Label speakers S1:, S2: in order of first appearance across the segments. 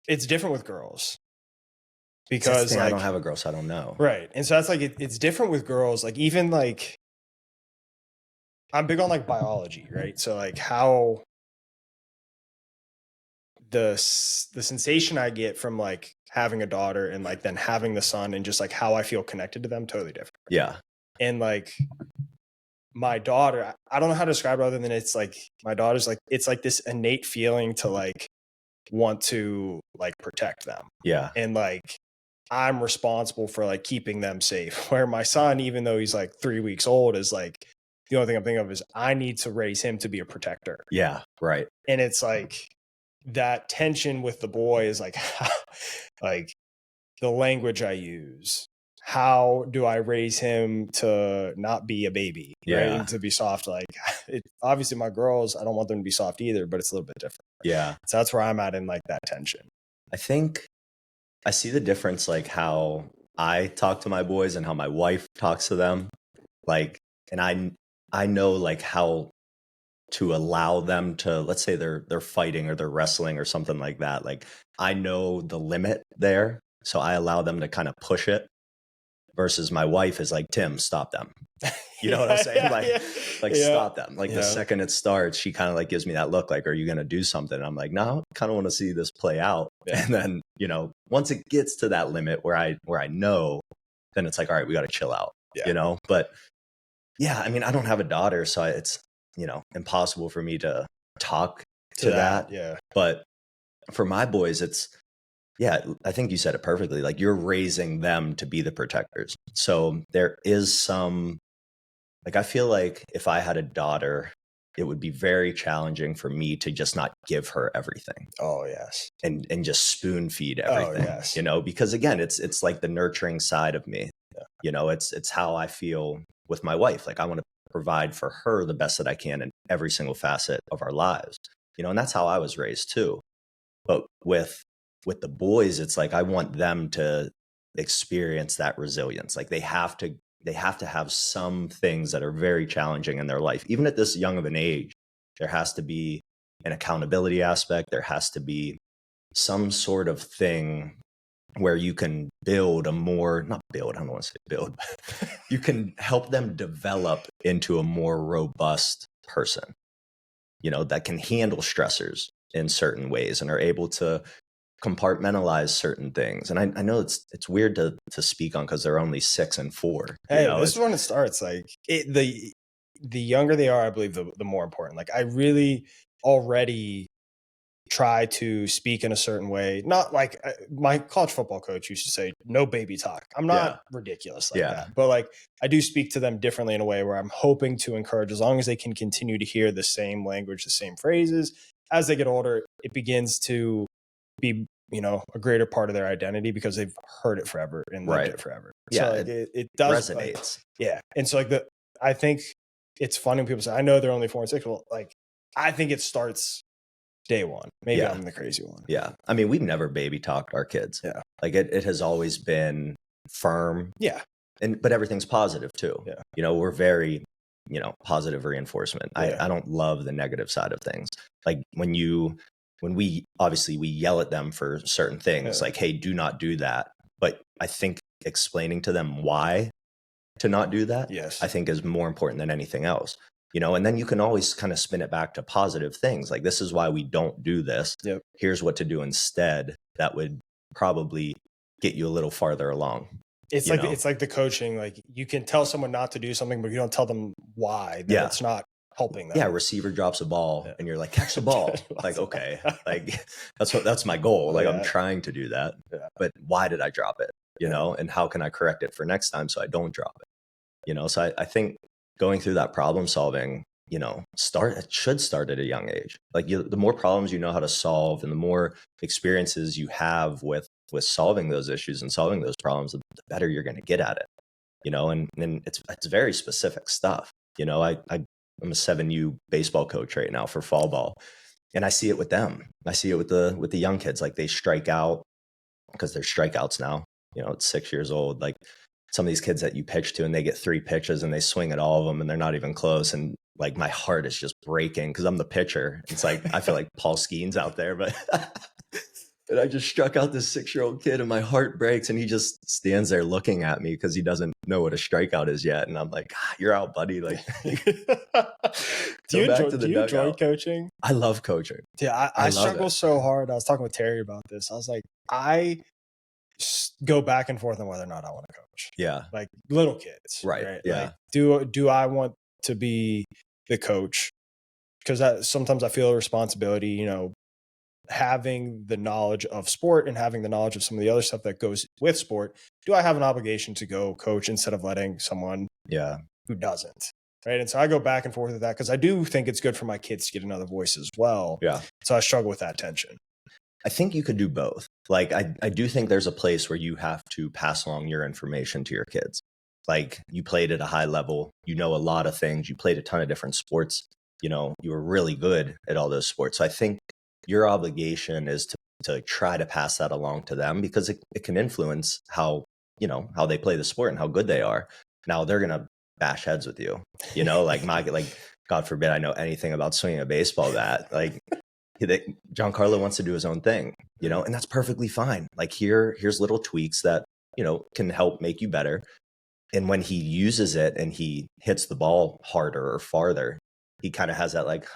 S1: it's different with girls
S2: Because
S1: because
S2: I don't
S1: like,
S2: have a girl, so I don't know.
S1: right. And so that's like, it's different with girls. Like even like, I'm big on like biology, right? So like how the sensation I get from like having a daughter and like then having the son and just like how I feel connected to them, totally different.
S2: Yeah.
S1: And like my daughter, I don't know how to describe it other than it's like my daughter's like, it's like this innate feeling to like want to like protect them.
S2: Yeah.
S1: And like I'm responsible for like keeping them safe. Where my son, even though he's like 3 weeks old, is like the only thing I'm thinking of is I need to raise him to be a protector.
S2: Yeah. Right.
S1: And it's like that tension with the boy is like like the language I use. How do I raise him to not be a baby, right? And to be soft. Like obviously my girls, I don't want them to be soft either, but it's a little bit different.
S2: Yeah.
S1: So that's where I'm at in like that tension.
S2: I think I see the difference, like how I talk to my boys and how my wife talks to them. Like, and I know like how to allow them to, let's say they're fighting or they're wrestling or something like that. Like I know the limit there. So I allow them to kind of push it versus my wife is like, Tim, stop them. You know what I'm saying? Stop them. Like the second it starts, she kind of like gives me that look like, are you going to do something? And I'm like, no, I kind of want to see this play out. Yeah. And then, you know, once it gets to that limit where I know, then it's like, all right, we got to chill out, you know? But yeah, I mean, I don't have a daughter, so it's, you know, impossible for me to talk to that.
S1: Yeah.
S2: But for my boys, it's, yeah, I think you said it perfectly. Like you're raising them to be the protectors. So there is some, like, I feel like if I had a daughter, it would be very challenging for me to just not give her everything.
S1: Oh, yes.
S2: And just spoon feed everything, you know, because again, it's like the nurturing side of me, you know, it's how I feel with my wife. Like I want to provide for her the best that I can in every single facet of our lives, you know, and that's how I was raised too. But with the boys, it's like, I want them to experience that resilience. Like they have to have some things that are very challenging in their life. Even at this young of an age, there has to be an accountability aspect. There has to be some sort of thing where you can build a more, not build, I don't want to say build, but you can help them develop into a more robust person, you know, that can handle stressors in certain ways and are able to compartmentalize certain things. And I know it's weird to speak on because they're only 6 and 4.
S1: Hey, this is when it starts. Like the younger they are, I believe the more important. Like I really already try to speak in a certain way. Not like my college football coach used to say, no baby talk. I'm not ridiculous like that. But like I do speak to them differently in a way where I'm hoping to encourage, as long as they can continue to hear the same language, the same phrases, as they get older, it begins to be, you know, a greater part of their identity because they've heard it forever and lived it forever.
S2: Yeah,
S1: so like it does
S2: resonates.
S1: Like, and so like I think it's funny when people say, I know they're only 4 and 6. Well, like I think it starts day one. Maybe I'm the crazy one.
S2: Yeah. I mean, we've never baby talked our kids.
S1: Yeah.
S2: Like it has always been firm.
S1: Yeah.
S2: But everything's positive too.
S1: Yeah.
S2: You know, we're very, you know, positive reinforcement.
S1: Yeah.
S2: I don't love the negative side of things. Like when we obviously we yell at them for certain things, like, hey, do not do that. But I think explaining to them why to not do that, I think is more important than anything else. You know, and then you can always kind of spin it back to positive things. Like, this is why we don't do this. Here's what to do instead. That would probably get you a little farther along.
S1: It's like it's like the coaching. Like you can tell someone not to do something, but you don't tell them why. That it's not helping them.
S2: Yeah, receiver drops a ball and you're like, catch the ball. Like, okay, like that's my goal. Like I'm trying to do that, but why did I drop it? You know, and how can I correct it for next time so I don't drop it? You know, so I think going through that problem solving, you know, it should start at a young age. Like the more problems you know how to solve and the more experiences you have with solving those issues and solving those problems, the better you're going to get at it, you know, and it's very specific stuff. You know, I'm a 7U baseball coach right now for fall ball, and I see it with them. I see it with the young kids. Like they strike out because they're strikeouts now, you know, it's 6 years old. Like some of these kids that you pitch to and they get 3 pitches and they swing at all of them and they're not even close. And like my heart is just breaking because I'm the pitcher. It's like, I feel like Paul Skeens out there, but And I just struck out this 6-year-old kid and my heart breaks and he just stands there looking at me because he doesn't know what a strikeout is yet. And I'm like, you're out, buddy. Like,
S1: do you enjoy coaching?
S2: I love coaching.
S1: Yeah, I struggle so hard. I was talking with Terry about this. I was like, I go back and forth on whether or not I want to coach.
S2: Yeah.
S1: Like little kids.
S2: Right. Yeah.
S1: Like, do I want to be the coach? Because sometimes I feel a responsibility, having the knowledge of sport and having the knowledge of some of the other stuff that goes with sport. Do I have an obligation to go coach instead of letting someone who doesn't? Right. And so I go back and forth with that because I do think it's good for my kids to get another voice as well.
S2: Yeah.
S1: So I struggle with that tension.
S2: I think you could do both. Like, I do think there's a place where you have to pass along your information to your kids. Like, you played at a high level, you know a lot of things, you played a ton of different sports, you were really good at all those sports. So I think your obligation is to try to pass that along to them because it can influence how they play the sport and how good they are. Now they're going to bash heads with you, like God forbid I know anything about swinging a baseball bat. Like, Giancarlo wants to do his own thing, and that's perfectly fine. Like, here's little tweaks that, can help make you better. And when he uses it and he hits the ball harder or farther, he kind of has that like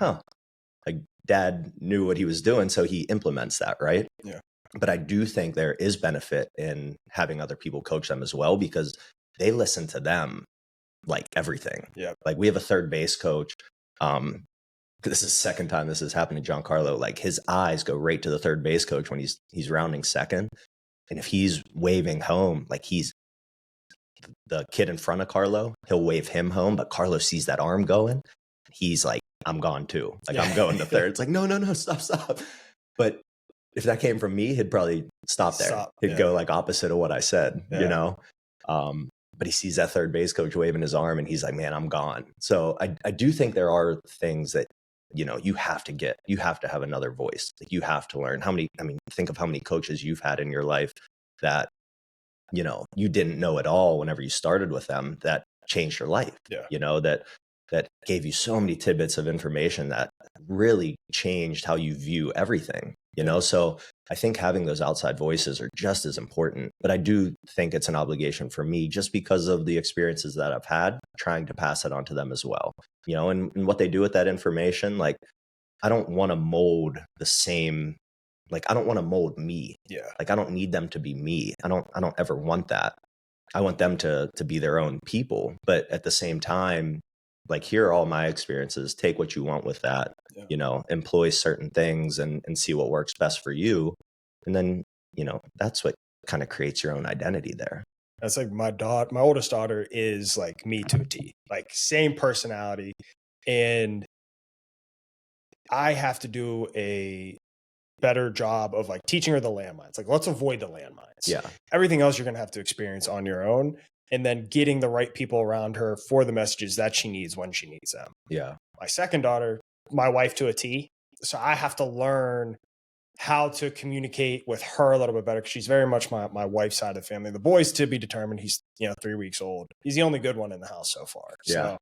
S2: dad knew what he was doing. So he implements that. Right.
S1: Yeah.
S2: But I do think there is benefit in having other people coach them as well, because they listen to them like everything.
S1: Yeah.
S2: Like, we have a third base coach. This is the second time this has happened to Giancarlo. Like, his eyes go right to the third base coach when he's rounding second. And if he's waving home, like, he's the kid in front of Carlo, he'll wave him home, but Carlo sees that arm going. He's like, I'm gone too. Like, I'm going to third. It's like, no, stop. But if that came from me, he'd probably stop there. He'd go like opposite of what I said, but he sees that third base coach waving his arm and he's like, man, I'm gone. So I do think there are things that, you have to have another voice. Like, you have to learn think of how many coaches you've had in your life that, you didn't know at all whenever you started with them, that changed your life, that gave you so many tidbits of information that really changed how you view everything, So I think having those outside voices are just as important, but I do think it's an obligation for me just because of the experiences that I've had, trying to pass it on to them as well, and what they do with that information. Like, I don't want to mold the same, like, I don't want to mold me.
S1: Yeah.
S2: Like, I don't need them to be me. I don't ever want that. I want them to be their own people, but at the same time, like, here are all my experiences. Take what you want with that, employ certain things and see what works best for you. And then, that's what kind of creates your own identity there.
S1: That's like my oldest daughter is like me to a T, like same personality. And I have to do a better job of like teaching her the landmines. Like, let's avoid the landmines.
S2: Yeah.
S1: Everything else you're going to have to experience on your own. And then getting the right people around her for the messages that she needs when she needs them.
S2: Yeah.
S1: My second daughter, my wife to a T. So I have to learn how to communicate with her a little bit better because she's very much my wife's side of the family. The boy's to be determined. He's 3 weeks old. He's the only good one in the house so far.
S2: Yeah.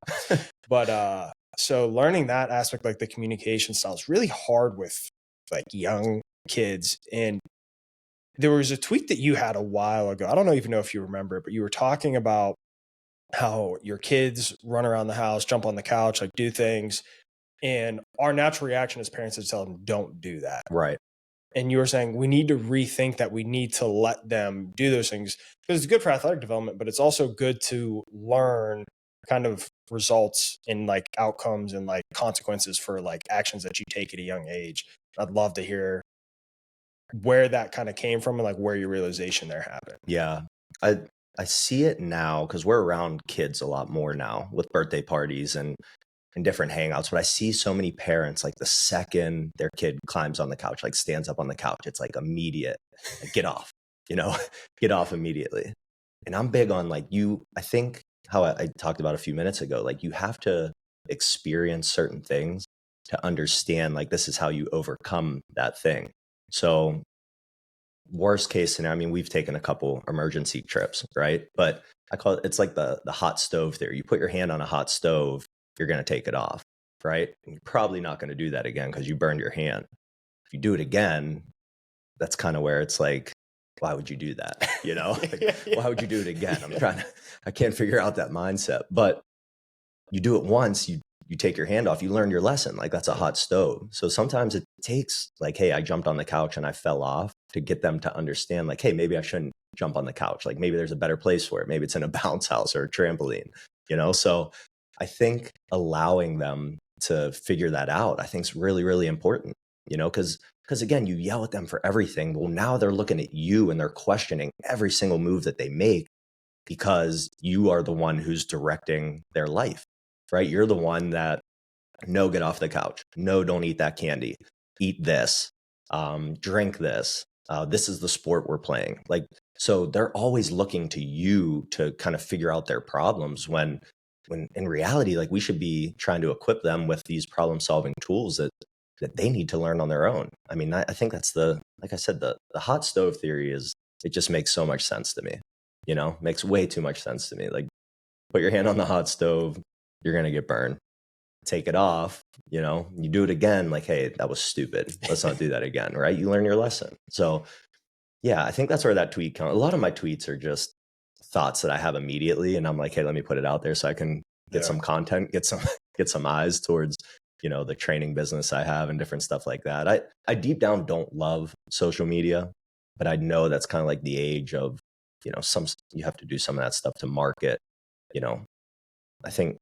S1: So learning that aspect, like the communication style, is really hard with like young kids. And there was a tweet that you had a while ago. I don't even know if you remember it, but you were talking about how your kids run around the house, jump on the couch, like do things. And our natural reaction as parents is to tell them, don't do that.
S2: Right.
S1: And you were saying we need to rethink that. We need to let them do those things because it's good for athletic development, but it's also good to learn kind of results and like outcomes and like consequences for like actions that you take at a young age. I'd love to hear where that kind of came from and like where your realization there happened.
S2: Yeah. I see it now because we're around kids a lot more now with birthday parties and different hangouts, but I see so many parents, like the second their kid climbs on the couch, like stands up on the couch, it's like immediate, like, get off, get off immediately. And I'm big on like I think how I talked about a few minutes ago, like you have to experience certain things to understand like this is how you overcome that thing. So worst case scenario, we've taken a couple emergency trips, right? But I call it's like the hot stove theory. You put your hand on a hot stove, you're going to take it off, right? And you're probably not going to do that again because you burned your hand. If you do it again, that's kind of where it's like, why would you do that? You know, like, why would you do it again? I can't figure out that mindset, but you do it once, you take your hand off, you learn your lesson. Like that's a hot stove. So sometimes it takes like, hey, I jumped on the couch and I fell off, to get them to understand like, hey, maybe I shouldn't jump on the couch. Like maybe there's a better place for it. Maybe it's in a bounce house or a trampoline, you know? So I think allowing them to figure that out, I think is really, really important, you know, because again, you yell at them for everything. Well, now they're looking at you and they're questioning every single move that they make, because you are the one who's directing their life, right? You're the one that, no, get off the couch. No, don't eat that candy. Eat this. Drink this. This is the sport we're playing. Like, so they're always looking to you to kind of figure out their problems, when in reality, like we should be trying to equip them with these problem solving tools that they need to learn on their own. I mean, I think that's like I said, the hot stove theory it just makes so much sense to me, you know, makes way too much sense to me. Like, put your hand on the hot stove, you're going to get burned. Take it off, you know, you do it again, like, hey, that was stupid. Let's not do that again, right? You learn your lesson. So yeah, I think that's where that tweet comes. A lot of my tweets are just thoughts that I have immediately, and I'm like, hey, let me put it out there so I can get some content, get some eyes towards, you know, the training business I have and different stuff like that. I deep down don't love social media, but I know that's kind of like the age of, you know, you have to do some of that stuff to market, you know. I think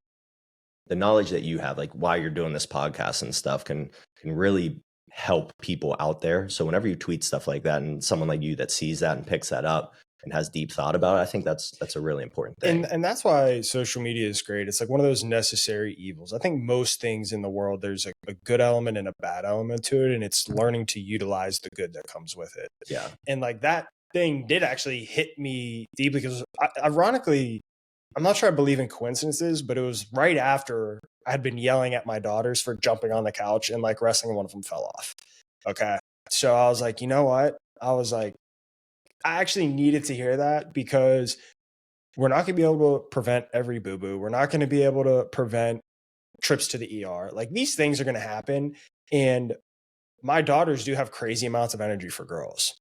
S2: the knowledge that you have, like why you're doing this podcast and stuff, can really help people out there. So whenever you tweet stuff like that, and someone like you that sees that and picks that up and has deep thought about it, I think that's a really important thing.
S1: And that's why social media is great. It's like one of those necessary evils. I think most things in the world, there's a good element and a bad element to it, and it's learning to utilize the good that comes with it.
S2: Yeah.
S1: And like that thing did actually hit me deeply, because ironically, I'm not sure I believe in coincidences, but it was right after I had been yelling at my daughters for jumping on the couch and like wrestling, one of them fell off. Okay. So I was like, you know what? I was like, I actually needed to hear that, because we're not going to be able to prevent every boo-boo. We're not going to be able to prevent trips to the ER. Like, these things are going to happen. And my daughters do have crazy amounts of energy for girls.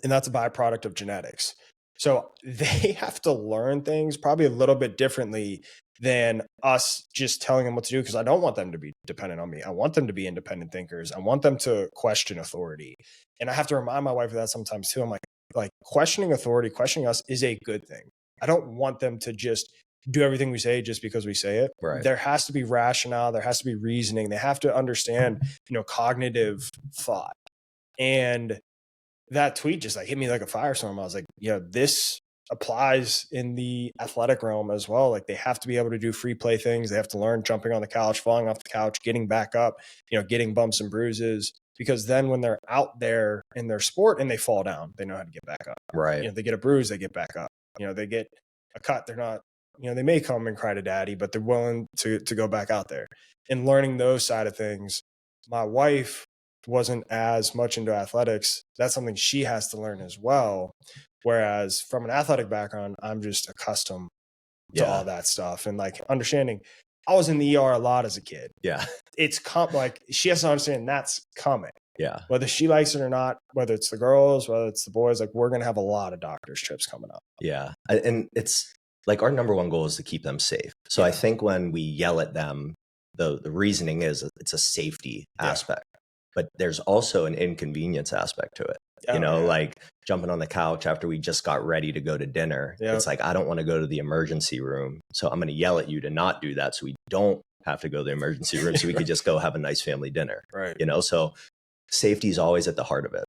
S1: And that's a byproduct of genetics. So they have to learn things probably a little bit differently than us just telling them what to do, because I don't want them to be dependent on me. I want them to be independent thinkers. I want them to question authority. And I have to remind my wife of that sometimes too. I'm like questioning authority, questioning us is a good thing. I don't want them to just do everything we say just because we say it.
S2: Right.
S1: There has to be rationale. There has to be reasoning. They have to understand, you know, cognitive thought. And that tweet just like hit me like a firestorm. I was like, yeah, this applies in the athletic realm as well. Like, they have to be able to do free play things. They have to learn jumping on the couch, falling off the couch, getting back up, you know, getting bumps and bruises, because then when they're out there in their sport and they fall down, they know how to get back up.
S2: Right.
S1: You know, they get a bruise, they get back up. You know, they get a cut, they're not, you know, they may come and cry to daddy, but they're willing to go back out there. And learning those side of things, my wife wasn't as much into athletics. That's something she has to learn as well. Whereas from an athletic background, I'm just accustomed to all that stuff, and like understanding. I was in the ER a lot as a kid.
S2: Yeah.
S1: It's like she has to understand that's coming.
S2: Yeah.
S1: Whether she likes it or not, whether it's the girls, whether it's the boys, like we're going to have a lot of doctor's trips coming up.
S2: Yeah. And it's like our number one goal is to keep them safe. So I think when we yell at them, the reasoning is it's a safety aspect, but there's also an inconvenience aspect to it. Like jumping on the couch after we just got ready to go to dinner. It's like, I don't want to go to the emergency room. So I'm going to yell at you to not do that, so we don't have to go to the emergency room, so we could just go have a nice family dinner.
S1: Right.
S2: You know, so safety is always at the heart of it.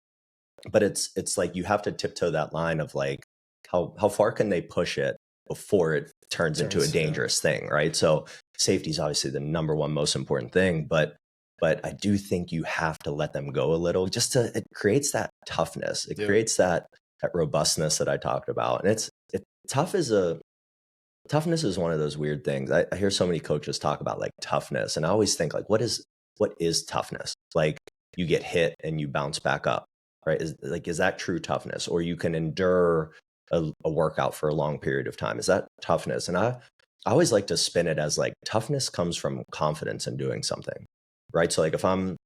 S2: But it's like you have to tiptoe that line of like, how far can they push it before it turns into a dangerous thing, right? So safety is obviously the number one most important thing, but I do think you have to let them go a little, it creates that toughness. It creates that robustness that I talked about. And toughness is one of those weird things. I hear so many coaches talk about like toughness, and I always think like, what is toughness? Like, you get hit and you bounce back up, right? Is that true toughness? Or you can endure a workout for a long period of time. Is that toughness? And I always like to spin it as like, toughness comes from confidence in doing something. Right. So like if I'm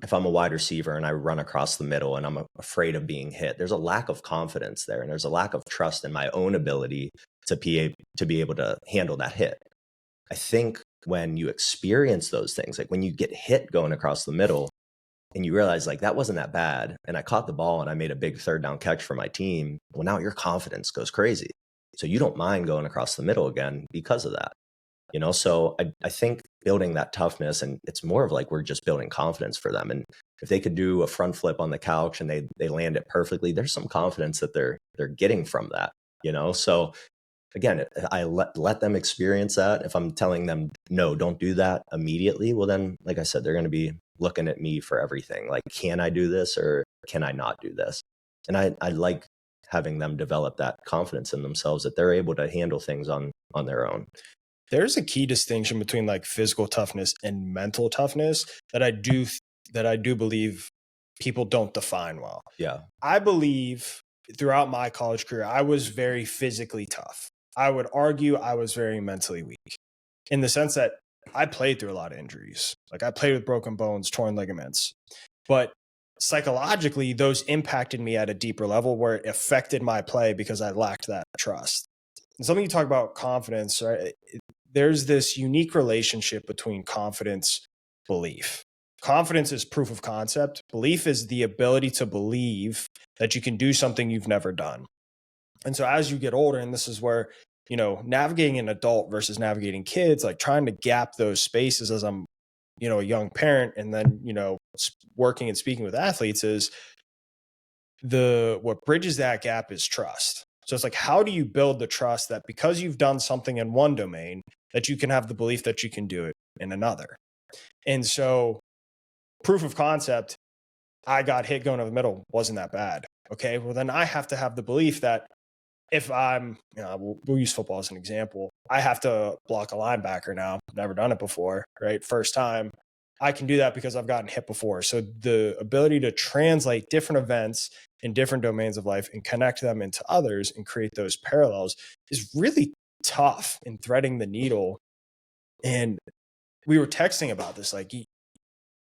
S2: if I'm a wide receiver and I run across the middle and I'm afraid of being hit, there's a lack of confidence there. And there's a lack of trust in my own ability to be able to handle that hit. I think when you experience those things, like when you get hit going across the middle and you realize like that wasn't that bad, and I caught the ball and I made a big third down catch for my team, well, now your confidence goes crazy. So you don't mind going across the middle again because of that. So I think building that toughness, and it's more of like we're just building confidence for them. And if they could do a front flip on the couch and they land it perfectly, there's some confidence that they're getting from that. So again, I let them experience that. If I'm telling them, no, don't do that immediately, well, then, like I said, they're going to be looking at me for everything. Like, can I do this or can I not do this? And I like having them develop that confidence in themselves that they're able to handle things on their own.
S1: There's a key distinction between like physical toughness and mental toughness that I do believe people don't define well.
S2: Yeah.
S1: I believe throughout my college career, I was very physically tough. I would argue I was very mentally weak in the sense that I played through a lot of injuries. Like I played with broken bones, torn ligaments, but psychologically those impacted me at a deeper level where it affected my play because I lacked that trust. And something you talk about confidence, right? There's this unique relationship between confidence, belief. Confidence is proof of concept. Belief is the ability to believe that you can do something you've never done. And so as you get older, and this is where, navigating an adult versus navigating kids, like trying to gap those spaces as I'm, a young parent, and then, working and speaking with athletes is what bridges that gap is trust. So it's like, how do you build the trust that because you've done something in one domain, that you can have the belief that you can do it in another? And so proof of concept, I got hit going to the middle, wasn't that bad. Okay, well then I have to have the belief that if I'm, we'll use football as an example, I have to block a linebacker now. Never done it before, right? First time. I can do that because I've gotten hit before. So the ability to translate different events in different domains of life and connect them into others and create those parallels is really tough in threading the needle. And we were texting about this, like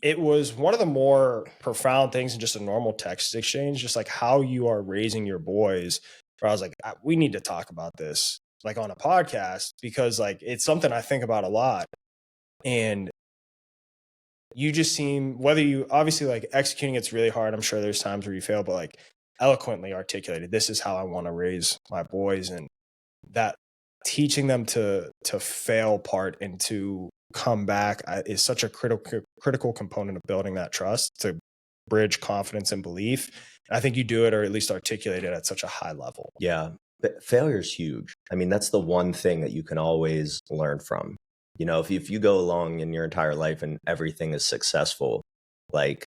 S1: it was one of the more profound things in just a normal text exchange, just like how you are raising your boys, where I was like, we need to talk about this like on a podcast, because like it's something I think about a lot. And you just seem, whether you obviously like executing, it's really hard. I'm sure there's times where you fail, but like eloquently articulated, this is how I want to raise my boys. And that teaching them to fail part and to come back is such a critical component of building that trust to bridge confidence and belief. I think you do it, or at least articulate it at such a high level.
S2: Yeah. But failure is huge. I mean, that's the one thing that you can always learn from. If you go along in your entire life and everything is successful, like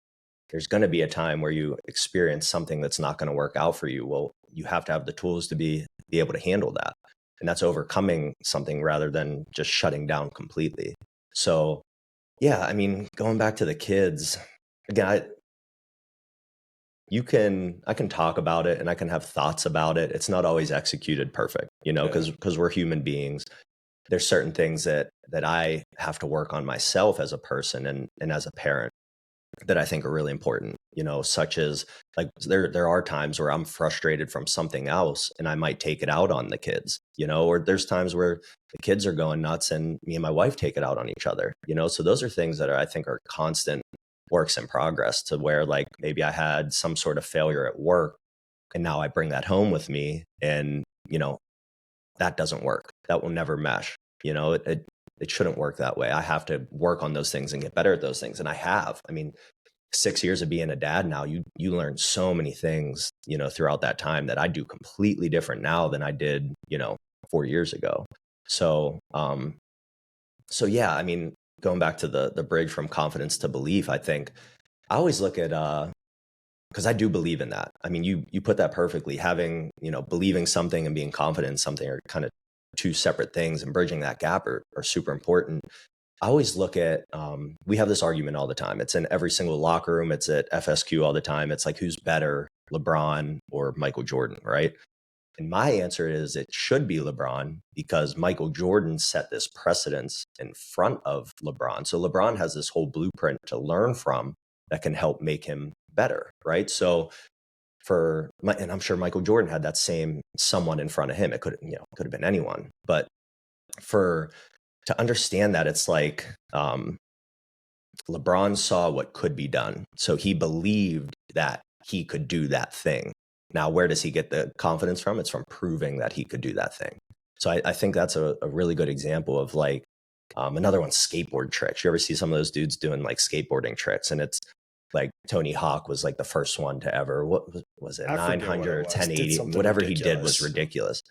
S2: there's going to be a time where you experience something that's not going to work out for you. Well, you have to have the tools to be able to handle that. And that's overcoming something rather than just shutting down completely. So, yeah, I mean, going back to the kids, again, I can talk about it and I can have thoughts about it. It's not always executed perfect, because we're human beings. There's certain things that I have to work on myself as a person and as a parent that I think are really important, such as like there are times where I'm frustrated from something else and I might take it out on the kids, or there's times where the kids are going nuts and me and my wife take it out on each other, so those are things that I think are constant works in progress, to where like maybe I had some sort of failure at work and now I bring that home with me and, that doesn't work. That will never mesh. It shouldn't work that way. I have to work on those things and get better at those things. And I have. I mean, 6 years of being a dad now, you learn so many things, throughout that time that I do completely different now than I did, 4 years ago. So yeah, I mean, going back to the bridge from confidence to belief, I think I always look at, because I do believe in that. I mean, you put that perfectly. Having, believing something and being confident in something are kind of two separate things, and bridging that gap are super important. I always look at, we have this argument all the time. It's in every single locker room. It's at FSQ all the time. It's like, who's better, LeBron or Michael Jordan, right? And my answer is it should be LeBron, because Michael Jordan set this precedence in front of LeBron. So LeBron has this whole blueprint to learn from that can help make him better, right? So and I'm sure Michael Jordan had that same someone in front of him. It could have been anyone, but to understand that, it's like LeBron saw what could be done, so he believed that he could do that thing. Now, where does he get the confidence from? It's from proving that he could do that thing. So I think that's a really good example of like another one, skateboard tricks. You ever see some of those dudes doing like skateboarding tricks, and it's like Tony Hawk was like the first one to ever, what was it, 900, 1080, whatever ridiculous. He did was ridiculous.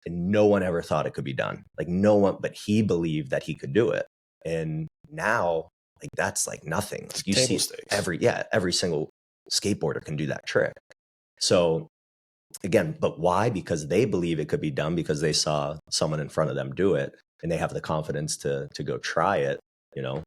S2: And no one ever thought it could be done. Like no one, but he believed that he could do it. And now, like that's like nothing. Like, you see every single skateboarder can do that trick. So again, but why? Because they believe it could be done, because they saw someone in front of them do it, and they have the confidence to go try it,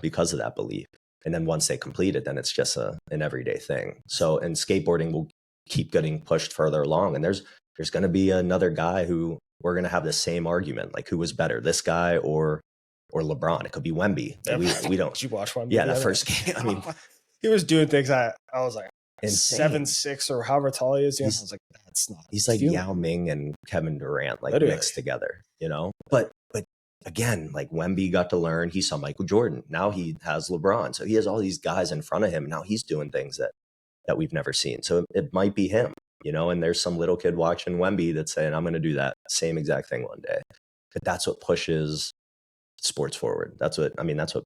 S2: because of that belief. And then once they complete it, then it's just an everyday thing. So, and skateboarding will keep getting pushed further along. And there's going to be another guy who we're going to have the same argument, like who was better, this guy or LeBron. It could be Wemby. Like, we don't.
S1: Did you watch Wemby?
S2: Yeah, that first game. I mean,
S1: he was doing things I was like,
S2: insane.
S1: 7'6" or however tall he is. I was like, that's not.
S2: He's like Yao Ming and Kevin Durant, like mixed together, But again, like Wemby got to learn. He saw Michael Jordan. Now he has LeBron. So he has all these guys in front of him. Now he's doing things that we've never seen. So it might be him, and there's some little kid watching Wemby that's saying, I'm going to do that same exact thing one day. But that's what pushes sports forward. That's what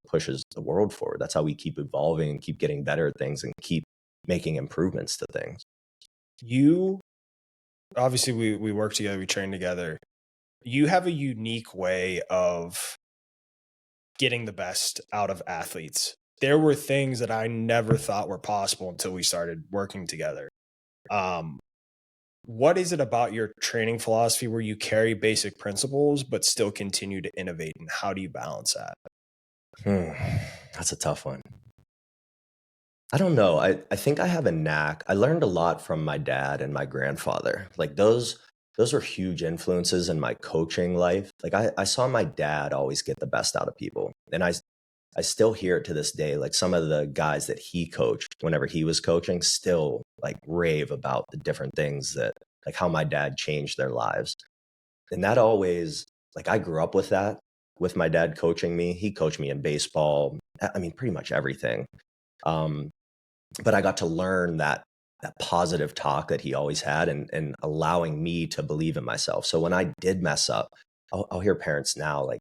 S2: pushes the world forward. That's how we keep evolving and keep getting better at things and keep making improvements to things.
S1: Obviously we work together, we train together. You have a unique way of getting the best out of athletes. There were things that I never thought were possible until we started working together. What is it about your training philosophy where you carry basic principles but still continue to innovate, and how do you balance that?
S2: That's a tough one. I don't know. I think I have a knack. I learned a lot from my dad and my grandfather. Like those were huge influences in my coaching life. Like I saw my dad always get the best out of people. And I still hear it to this day. Like some of the guys that he coached whenever he was coaching still like rave about the different things that, like how my dad changed their lives. And that always, like I grew up with that, with my dad coaching me. He coached me in baseball. I mean, pretty much everything. But I got to learn that positive talk that he always had, and allowing me to believe in myself. So when I did mess up, I'll hear parents now, like,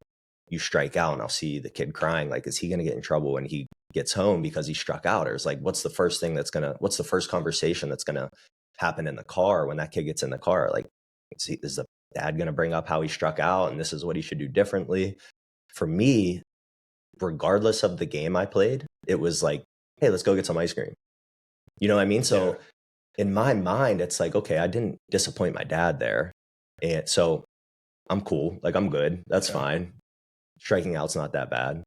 S2: you strike out, and I'll see the kid crying. Like, is he going to get in trouble when he gets home because he struck out? Or it's like, what's the first conversation that's going to happen in the car when that kid gets in the car? Like, is the dad going to bring up how he struck out and this is what he should do differently? For me, regardless of the game I played, it was like, hey, let's go get some ice cream. You know what I mean? So in my mind, it's like, okay, I didn't disappoint my dad there. And so I'm cool. Like, I'm good. That's fine. Striking out's not that bad.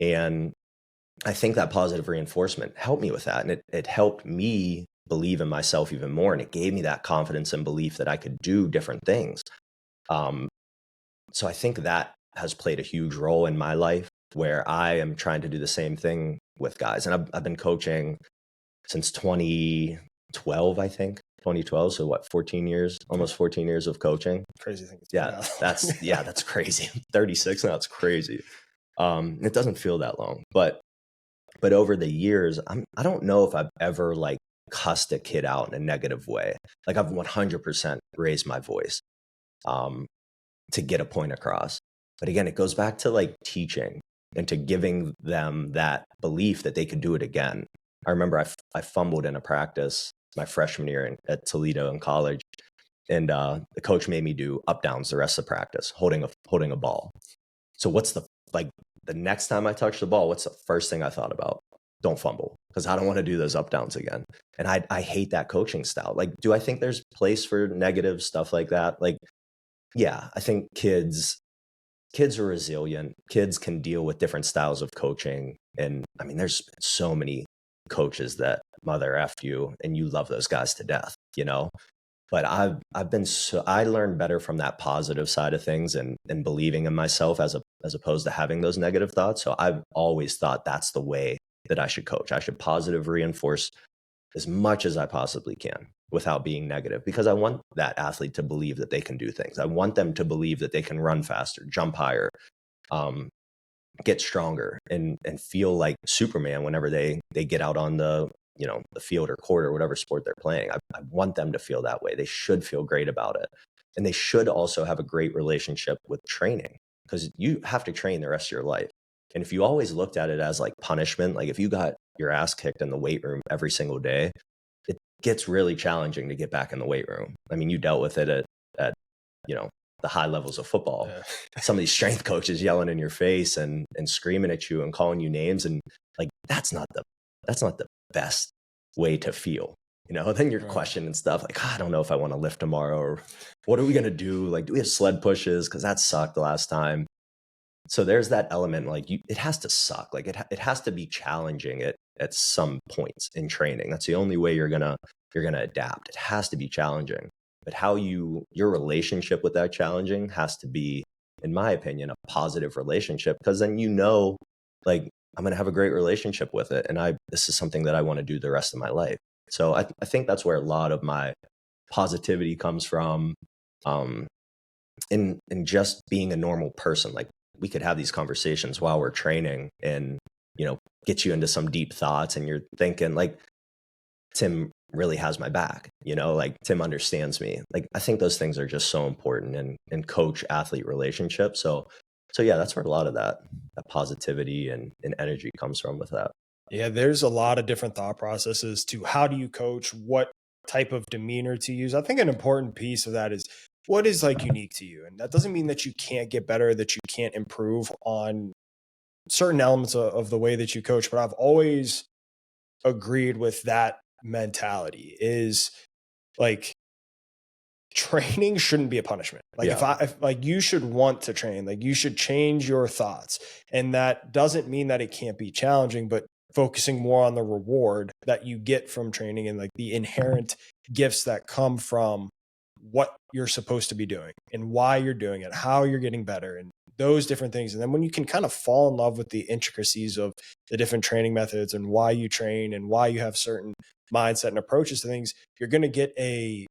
S2: And I think that positive reinforcement helped me with that. And it helped me believe in myself even more. And it gave me that confidence and belief that I could do different things. So I think that has played a huge role in my life, where I am trying to do the same thing with guys. And I've been coaching since 2012, I think. 2012. So what, 14 years, almost 14 years of coaching.
S1: Crazy thing.
S2: That's crazy. 36 now, it's crazy. It doesn't feel that long, but over the years, I don't know if I've ever like cussed a kid out in a negative way. Like, I've 100% raised my voice to get a point across. But again, it goes back to like teaching and to giving them that belief that they could do it again. I remember I fumbled in a practice my freshman year at Toledo in college, and the coach made me do up downs the rest of practice, holding a ball. So what's the next time I touch the ball, what's the first thing I thought about? Don't fumble, because I don't want to do those up downs again. And I hate that coaching style. Like, do I think there's place for negative stuff like that? Like, yeah, I think kids are resilient. Kids can deal with different styles of coaching. And I mean, there's so many coaches that mother effed you and you love those guys to death, But I learned better from that positive side of things and believing in myself as opposed to having those negative thoughts. So I've always thought that's the way that I should coach. I should positive reinforce as much as I possibly can without being negative, because I want that athlete to believe that they can do things. I want them to believe that they can run faster, jump higher, get stronger, and feel like Superman whenever they get out on the field or court or whatever sport they're playing. I want them to feel that way. They should feel great about it. And they should also have a great relationship with training, because you have to train the rest of your life. And if you always looked at it as like punishment, like if you got your ass kicked in the weight room every single day, it gets really challenging to get back in the weight room. I mean, you dealt with it at the high levels of football. Yeah. Some of these strength coaches yelling in your face and screaming at you and calling you names, and like that's not the best way to feel. Then you're questioning stuff like, I don't know if I want to lift tomorrow, or what are we going to do? Like, do we have sled pushes? Because that sucked the last time. So there's that element, like it has to suck. Like it has to be challenging at some points in training. That's the only way you're gonna adapt. It has to be challenging. But how your relationship with that challenging has to be, in my opinion, a positive relationship, because then like I'm gonna have a great relationship with it, and this is something that I want to do the rest of my life. So I think that's where a lot of my positivity comes from, in just being a normal person. Like we could have these conversations while we're training and, get you into some deep thoughts, and you're thinking like, Tim really has my back, like Tim understands me. Like I think those things are just so important in coach athlete relationships. So yeah, that's where a lot of that positivity and energy comes from with that.
S1: Yeah, there's a lot of different thought processes to how do you coach, what type of demeanor to use. I think an important piece of that is what is like unique to you. And that doesn't mean that you can't get better, that you can't improve on certain elements of the way that you coach. But I've always agreed with that mentality is like training shouldn't be a punishment. Like if like you should want to train, like you should change your thoughts. And that doesn't mean that it can't be challenging, but focusing more on the reward that you get from training and like the inherent gifts that come from what you're supposed to be doing and why you're doing it, how you're getting better, and those different things. And then when you can kind of fall in love with the intricacies of the different training methods and why you train and why you have certain mindset and approaches to things, you're going to get a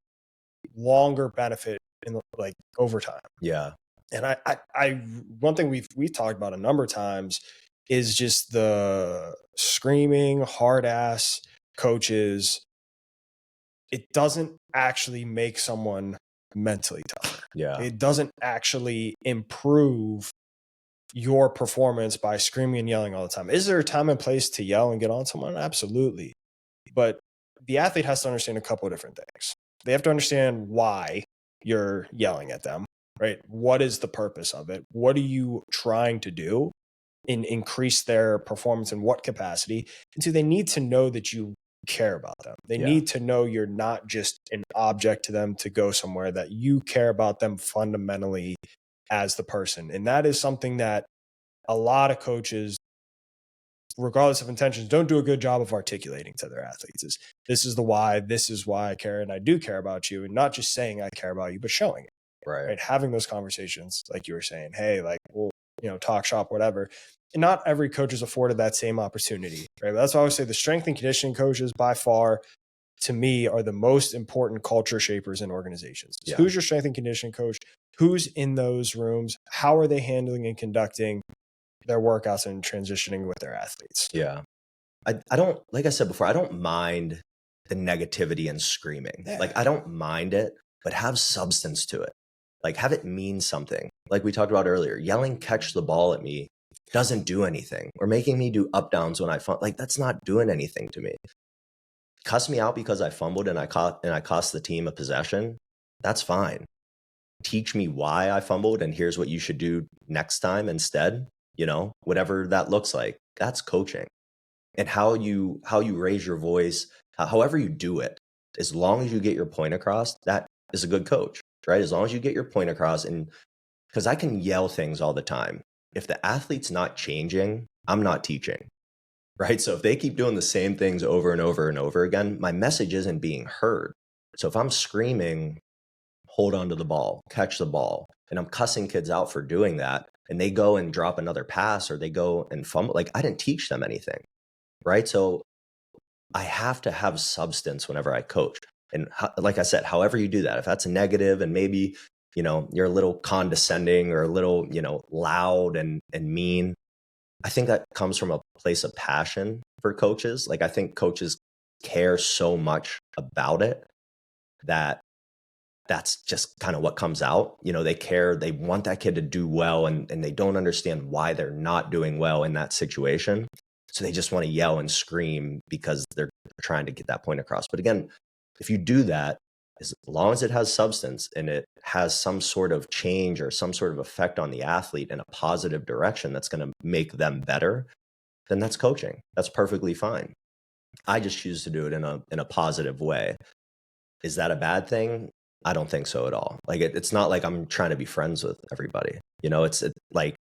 S1: longer benefit in like over time.
S2: Yeah.
S1: And I one thing we've talked about a number of times is just the screaming hard ass coaches. It doesn't actually make someone mentally tougher.
S2: Yeah.
S1: It doesn't actually improve your performance by screaming and yelling all the time. Is there a time and place to yell and get on someone? Absolutely. But the athlete has to understand a couple of different things. They have to understand why you're yelling at them, right? What is the purpose of it? What are you trying to do and increase their performance in what capacity? And so they need to know that you care about them. They need to know you're not just an object to them to go somewhere, that you care about them fundamentally as the person. And that is something that a lot of coaches, regardless of intentions, don't do a good job of articulating to their athletes. Is this is the why, this is why I care, and I do care about you, and not just saying I care about you, but showing it. Right? Having those conversations, like you were saying, hey, like, well, talk shop, whatever. And not every coach is afforded that same opportunity, right? But that's why I always say the strength and conditioning coaches, by far, to me, are the most important culture shapers in organizations. Yeah. Who's your strength and conditioning coach? Who's in those rooms? How are they handling and conducting their workouts and transitioning with their athletes?
S2: Yeah. I don't, like I said before, I don't mind the negativity and screaming. Yeah. Like I don't mind it, but have substance to it. Like have it mean something. Like we talked about earlier, yelling catch the ball at me doesn't do anything, or making me do up downs when I fumble. Like that's not doing anything to me. Cuss me out because I fumbled and I cost the team a possession. That's fine. Teach me why I fumbled and here's what you should do next time instead. Whatever that looks like, that's coaching. And how you raise your voice, however you do it, as long as you get your point across, that is a good coach, right? As long as you get your point across. And because I can yell things all the time. If the athlete's not changing, I'm not teaching, right? So if they keep doing the same things over and over and over again, my message isn't being heard. So if I'm screaming, hold on to the ball, catch the ball, and I'm cussing kids out for doing that, and they go and drop another pass or they go and fumble, like I didn't teach them anything. right? So I have to have substance whenever I coach. And like I said, however you do that, if that's a negative and maybe, you're a little condescending or a little, loud and mean, I think that comes from a place of passion for coaches. Like I think coaches care so much about it that that's just kind of what comes out. They care, they want that kid to do well, and they don't understand why they're not doing well in that situation. So they just want to yell and scream because they're trying to get that point across. But again, if you do that, as long as it has substance and it has some sort of change or some sort of effect on the athlete in a positive direction that's going to make them better, then that's coaching. That's perfectly fine. I just choose to do it in a positive way. Is that a bad thing? I don't think so at all. Like it's not like I'm trying to be friends with everybody. It's like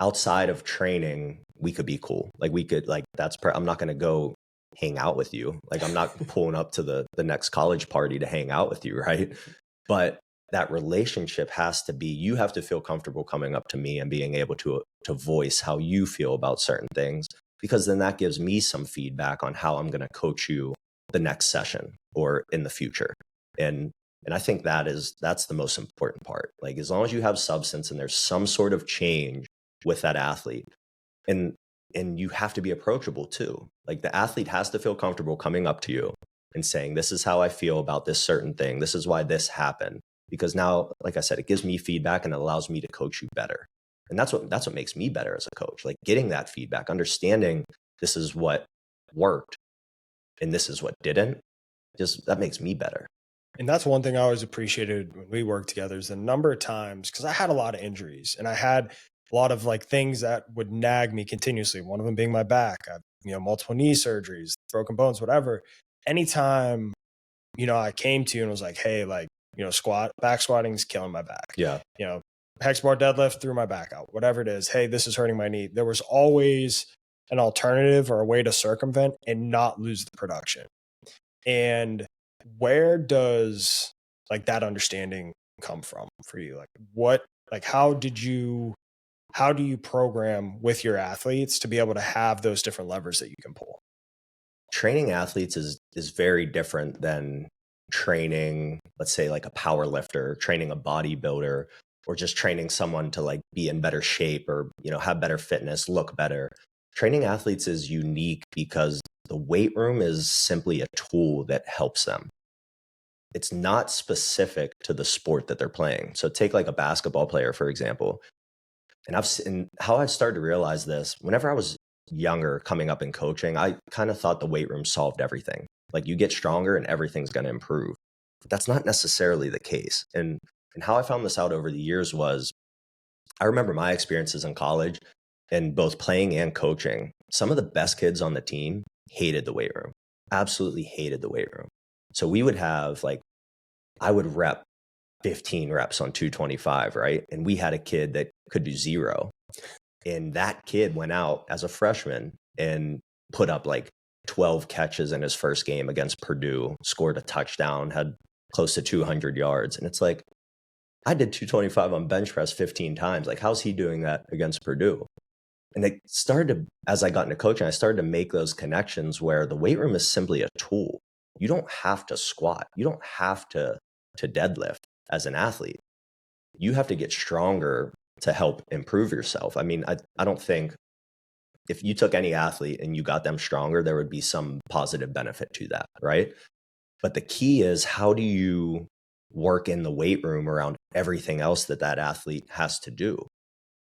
S2: outside of training, we could be cool. Like we could like I'm not going to go hang out with you. Like I'm not pulling up to the next college party to hang out with you, right? But that relationship has to be, you have to feel comfortable coming up to me and being able to voice how you feel about certain things, because then that gives me some feedback on how I'm going to coach you the next session or in the future. And I think that's the most important part. Like as long as you have substance and there's some sort of change with that athlete, and you have to be approachable too. Like the athlete has to feel comfortable coming up to you and saying, this is how I feel about this certain thing. This is why this happened. Because now, like I said, it gives me feedback and it allows me to coach you better. And that's what makes me better as a coach. Like getting that feedback, understanding this is what worked and this is what didn't, just that makes me better.
S1: And that's one thing I always appreciated when we worked together, is the number of times, because I had a lot of injuries and I had a lot of like things that would nag me continuously. One of them being my back. I've, multiple knee surgeries, broken bones, whatever. Anytime, I came to you and was like, hey, like, back squatting is killing my back.
S2: Yeah.
S1: Hex bar deadlift threw my back out, whatever it is. Hey, this is hurting my knee. There was always an alternative or a way to circumvent and not lose the production. And where does like that understanding come from for you? Like how do you program with your athletes to be able to have those different levers that you can pull?
S2: Training athletes is very different than training, let's say like a power lifter, training a bodybuilder, or just training someone to like be in better shape or, have better fitness, look better. Training athletes is unique because the weight room is simply a tool that helps them. It's not specific to the sport that they're playing. So take like a basketball player, for example. And how I've started to realize this, whenever I was younger coming up in coaching, I kind of thought the weight room solved everything. Like you get stronger and everything's going to improve. But that's not necessarily the case. And how I found this out over the years was, I remember my experiences in college and both playing and coaching. Some of the best kids on the team hated the weight room, absolutely hated the weight room. So we would have like, I would rep 15 reps on 225, right? And we had a kid that could do 0. And that kid went out as a freshman and put up like 12 catches in his first game against Purdue, scored a touchdown, had close to 200 yards. And it's like, I did 225 on bench press 15 times. Like, how's he doing that against Purdue? And it started to, as I got into coaching, I started to make those connections where the weight room is simply a tool. You don't have to squat. You don't have to deadlift as an athlete. You have to get stronger to help improve yourself. I mean, I don't think if you took any athlete and you got them stronger, there would be some positive benefit to that, right? But the key is, how do you work in the weight room around everything else that athlete has to do?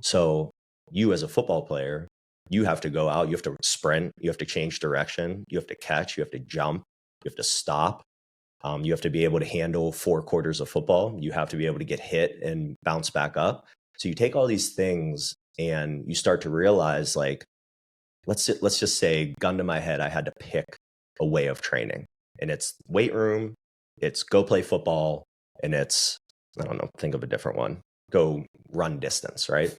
S2: So you as a football player, you have to go out, you have to sprint, you have to change direction, you have to catch, you have to jump, you have to stop. You have to be able to handle 4 quarters of football. You have to be able to get hit and bounce back up. So you take all these things and you start to realize, like, let's just say, gun to my head, I had to pick a way of training, and it's weight room, it's go play football, and it's, I don't know, think of a different one, go run distance, right?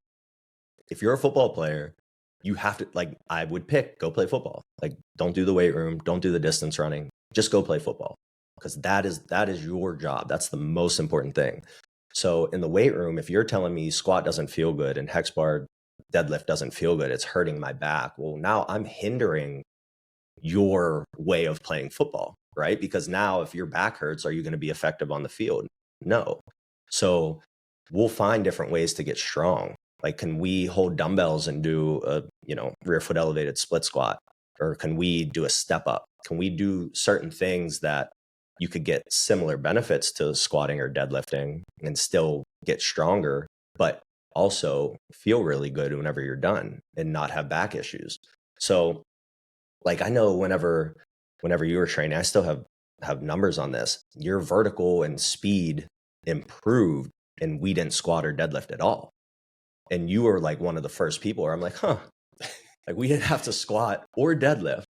S2: If you're a football player, you have to, like, I would pick go play football. Like, don't do the weight room, don't do the distance running, just go play football. Because that is your job. That's the most important thing. So in the weight room, if you're telling me squat doesn't feel good and hex bar deadlift doesn't feel good. It's hurting my back. Well, now I'm hindering your way of playing football, right? Because now if your back hurts, are you going to be effective on the field? No. So we'll find different ways to get strong. Like, can we hold dumbbells and do a, rear foot elevated split squat? Or can we do a step up? Can we do certain things that you could get similar benefits to squatting or deadlifting and still get stronger, but also feel really good whenever you're done and not have back issues? So like, I know whenever you were training, I still have numbers on this. Your vertical and speed improved and we didn't squat or deadlift at all. And you were like one of the first people where I'm like, like we didn't have to squat or deadlift,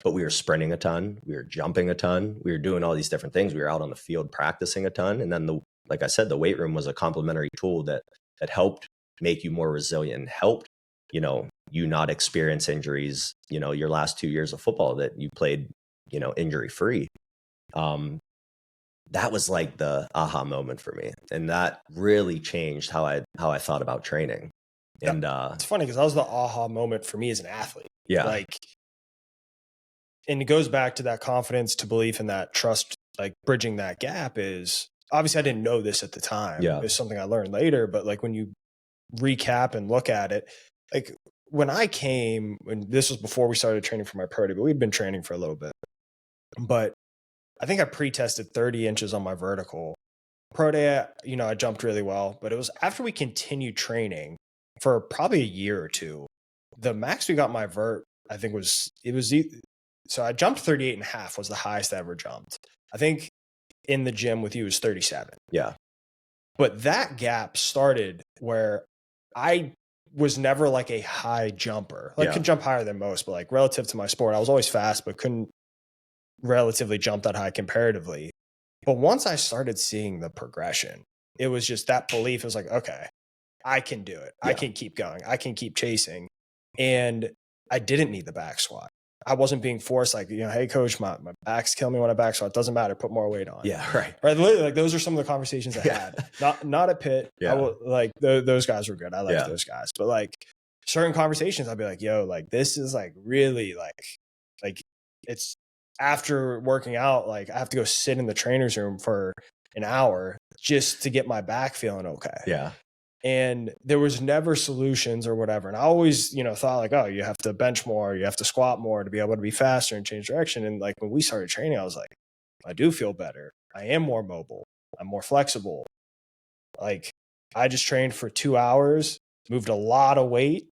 S2: but we were sprinting a ton. We were jumping a ton. We were doing all these different things. We were out on the field practicing a ton. And then like I said, the weight room was a complementary tool that helped make you more resilient, helped, you not experience injuries, your last 2 years of football that you played, injury free. That was like the aha moment for me. And that really changed how I thought about training. And
S1: it's funny because that was the aha moment for me as an athlete.
S2: Yeah.
S1: Like, and it goes back to that confidence, to belief, and that trust, like bridging that gap is obviously I didn't know this at the time.
S2: Yeah.
S1: It's something I learned later, but like when you recap and look at it, like when I came, and this was before we started training for my pro day, but we'd been training for a little bit, but I think I pre-tested 30 inches on my vertical. Pro day, I jumped really well, but it was after we continued training for probably a year or two. The max we got my vert, I think so I jumped 38 and a half was the highest I ever jumped. I think in the gym with you was 37.
S2: Yeah.
S1: But that gap started where I was never like a high jumper. Like could jump higher than most, but like relative to my sport, I was always fast, but couldn't relatively jump that high comparatively. But once I started seeing the progression, it was just that belief. It was like, okay, I can do it. I can keep going. I can keep chasing. And I didn't need the back squat. I wasn't being forced like, hey coach, my back's killing me when I back squat. It doesn't matter. Put more weight on.
S2: Yeah. Right.
S1: Right. Literally, like those are some of the conversations I had. Not at Pitt.
S2: Yeah.
S1: Those guys were good. I liked those guys. But like certain conversations, I'd be like, yo, like this is like really like it's after working out, like I have to go sit in the trainer's room for an hour just to get my back feeling okay.
S2: Yeah.
S1: And there was never solutions or whatever. And I always, thought like, oh, you have to bench more, you have to squat more to be able to be faster and change direction. And like when we started training, I was like, I do feel better. I am more mobile. I'm more flexible. Like I just trained for 2 hours, moved a lot of weight,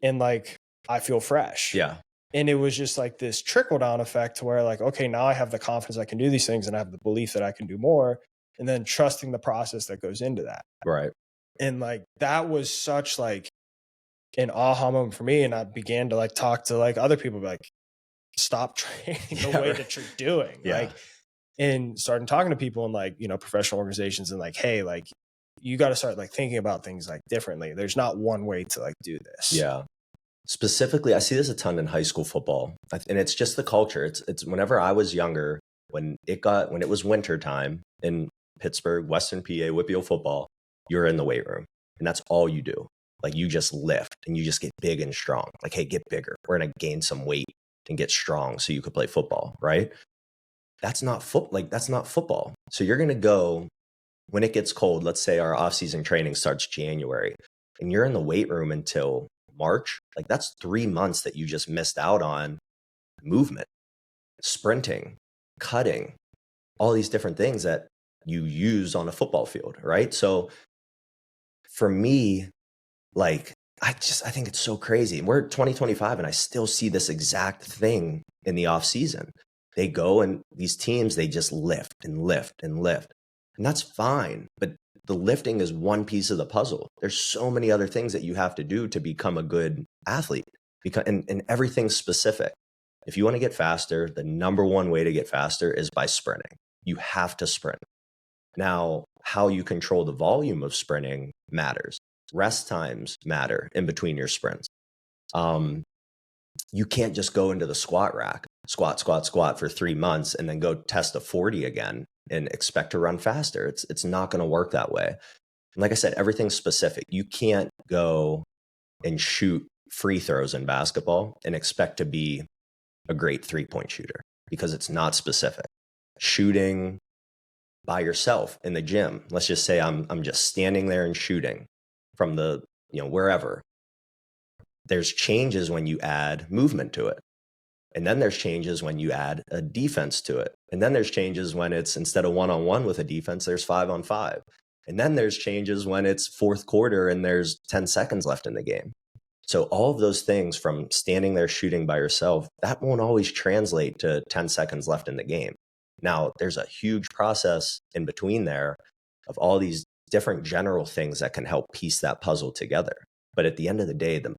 S1: and like I feel fresh.
S2: Yeah.
S1: And it was just like this trickle down effect to where like, okay, now I have the confidence I can do these things and I have the belief that I can do more, and then trusting the process that goes into that.
S2: Right.
S1: And like, that was such like an aha moment for me. And I began to like talk to like other people, like stop training the way that you're doing.
S2: Yeah.
S1: Like, and starting talking to people in like, professional organizations and like, hey, like you got to start like thinking about things like differently. There's not one way to like do this.
S2: Yeah. Specifically, I see this a ton in high school football, and it's just the culture. It's whenever I was younger, when it was winter time in Pittsburgh, Western PA, WPIAL football, you're in the weight room and that's all you do. Like you just lift and you just get big and strong. Like, hey, get bigger. We're going to gain some weight and get strong so you could play football, right? That's not football. So you're going to go when it gets cold. Let's say our off-season training starts January and you're in the weight room until March. Like that's 3 months that you just missed out on movement, sprinting, cutting, all these different things that you use on a football field, right? So for me, like, I think it's so crazy. We're 2025 and I still see this exact thing in the off season. They go and these teams, they just lift and lift and lift. And that's fine. But the lifting is one piece of the puzzle. There's so many other things that you have to do to become a good athlete, and everything's specific. If you want to get faster, the number one way to get faster is by sprinting. You have to sprint. Now, how you control the volume of sprinting matters. Rest times matter in between your sprints. You can't just go into the squat rack, squat for 3 months and then go test a 40 again and expect to run faster. It's not going to work that way. And like I said, everything's specific. You can't go and shoot free throws in basketball and expect to be a great 3-point shooter, because it's not specific. Shooting by yourself in the gym, let's just say I'm just standing there and shooting from the, wherever. There's changes when you add movement to it. And then there's changes when you add a defense to it. And then there's changes when it's, instead of 1-on-1 with a defense, there's 5-on-5. And then there's changes when it's fourth quarter and there's 10 seconds left in the game. So all of those things, from standing there shooting by yourself, that won't always translate to 10 seconds left in the game. Now, there's a huge process in between there of all these different general things that can help piece that puzzle together. But at the end of the day, the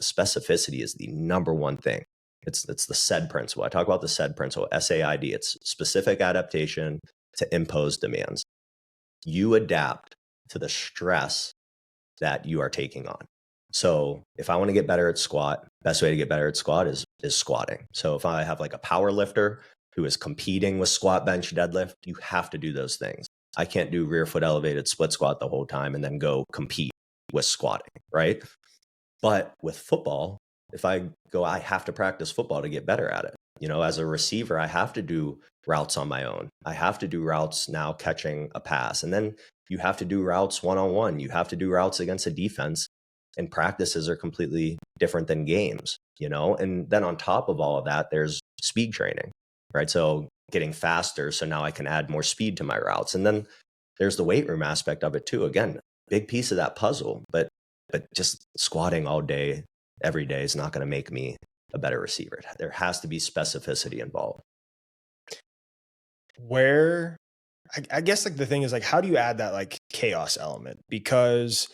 S2: specificity is the number one thing. It's the SAID principle. I talk about the SAID principle, SAID. It's specific adaptation to imposed demands. You adapt to the stress that you are taking on. So if I want to get better at squat, best way to get better at squat is squatting. So if I have like a power lifter who is competing with squat, bench, deadlift, you have to do those things. I can't do rear foot elevated split squat the whole time and then go compete with squatting, right? But with football, if I have to practice football to get better at it. As a receiver, I have to do routes on my own. I have to do routes now catching a pass. And then you have to do routes one-on-one. You have to do routes against a defense. And practices are completely different than games, And then on top of all of that, there's speed training, right? So getting faster. So now I can add more speed to my routes. And then there's the weight room aspect of it too. Again, big piece of that puzzle, but just squatting all day, every day is not going to make me a better receiver. There has to be specificity involved.
S1: Where, I guess like the thing is like, how do you add that like chaos element? Because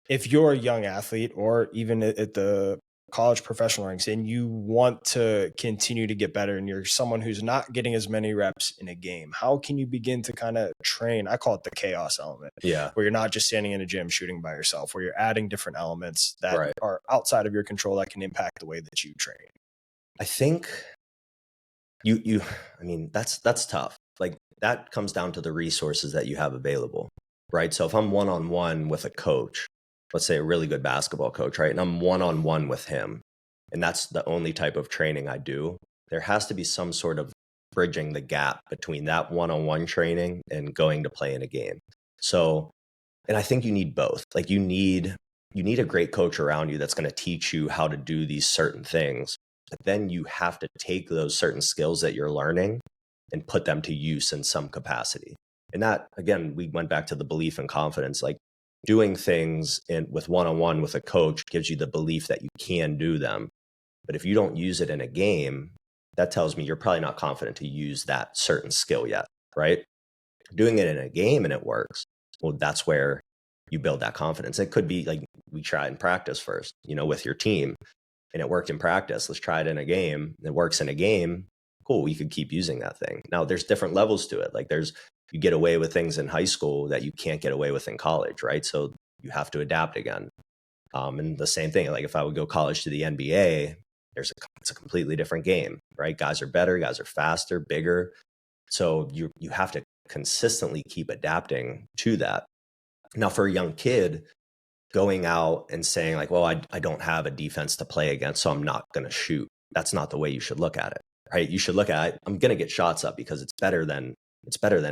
S1: if you're a young athlete or even at the college professional ranks and you want to continue to get better and you're someone who's not getting as many reps in a game, how can you begin to kind of train? I call it the chaos element.
S2: Yeah.
S1: Where you're not just standing in a gym shooting by yourself, where you're adding different elements that are outside of your control that can impact the way that you train.
S2: I think that's tough. Like that comes down to the resources that you have available, right? So if I'm one-on-one with a coach, let's say a really good basketball coach, right? And I'm one-on-one with him, and that's the only type of training I do, there has to be some sort of bridging the gap between that one-on-one training and going to play in a game. So, and I think you need both. Like you need a great coach around you that's going to teach you how to do these certain things, but then you have to take those certain skills that you're learning and put them to use in some capacity. And that, again, we went back to the belief and confidence. Like doing things with one-on-one with a coach gives you the belief that you can do them. But if you don't use it in a game, that tells me you're probably not confident to use that certain skill yet, right? Doing it in a game and it works, well, that's where you build that confidence. It could be like we try in practice first, with your team, and it worked in practice. Let's try it in a game. It works in a game. Cool. We could keep using that thing. Now there's different levels to it. Like you get away with things in high school that you can't get away with in college, right? So you have to adapt again. And the same thing, like if I would go college to the NBA, it's a completely different game, right? Guys are better, guys are faster, bigger. So you have to consistently keep adapting to that. Now for a young kid, going out and saying like, well, I don't have a defense to play against, so I'm not going to shoot. That's not the way you should look at it, right? You should look at, I'm going to get shots up because it's better than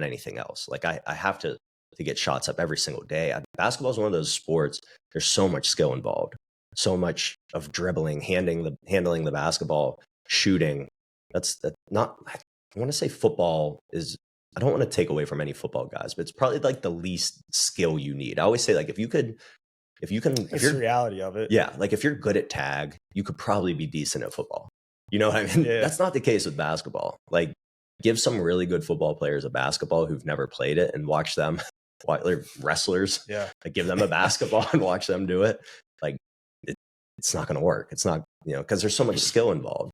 S2: anything else. Like I have to get shots up every single day. Basketball is one of those sports. There's so much skill involved, so much of dribbling, handling the basketball, shooting. That's not, I want to say football is, I don't want to take away from any football guys, but it's probably like the least skill you need. I always say like, if
S1: it's the reality of it.
S2: Yeah. Like if you're good at tag, you could probably be decent at football. You know what I mean? Yeah. That's not the case with basketball. Like give some really good football players a basketball who've never played it and watch them. They're wrestlers.
S1: Yeah.
S2: Like give them a basketball and watch them do it. Like it's not going to work. It's not, because there's so much skill involved.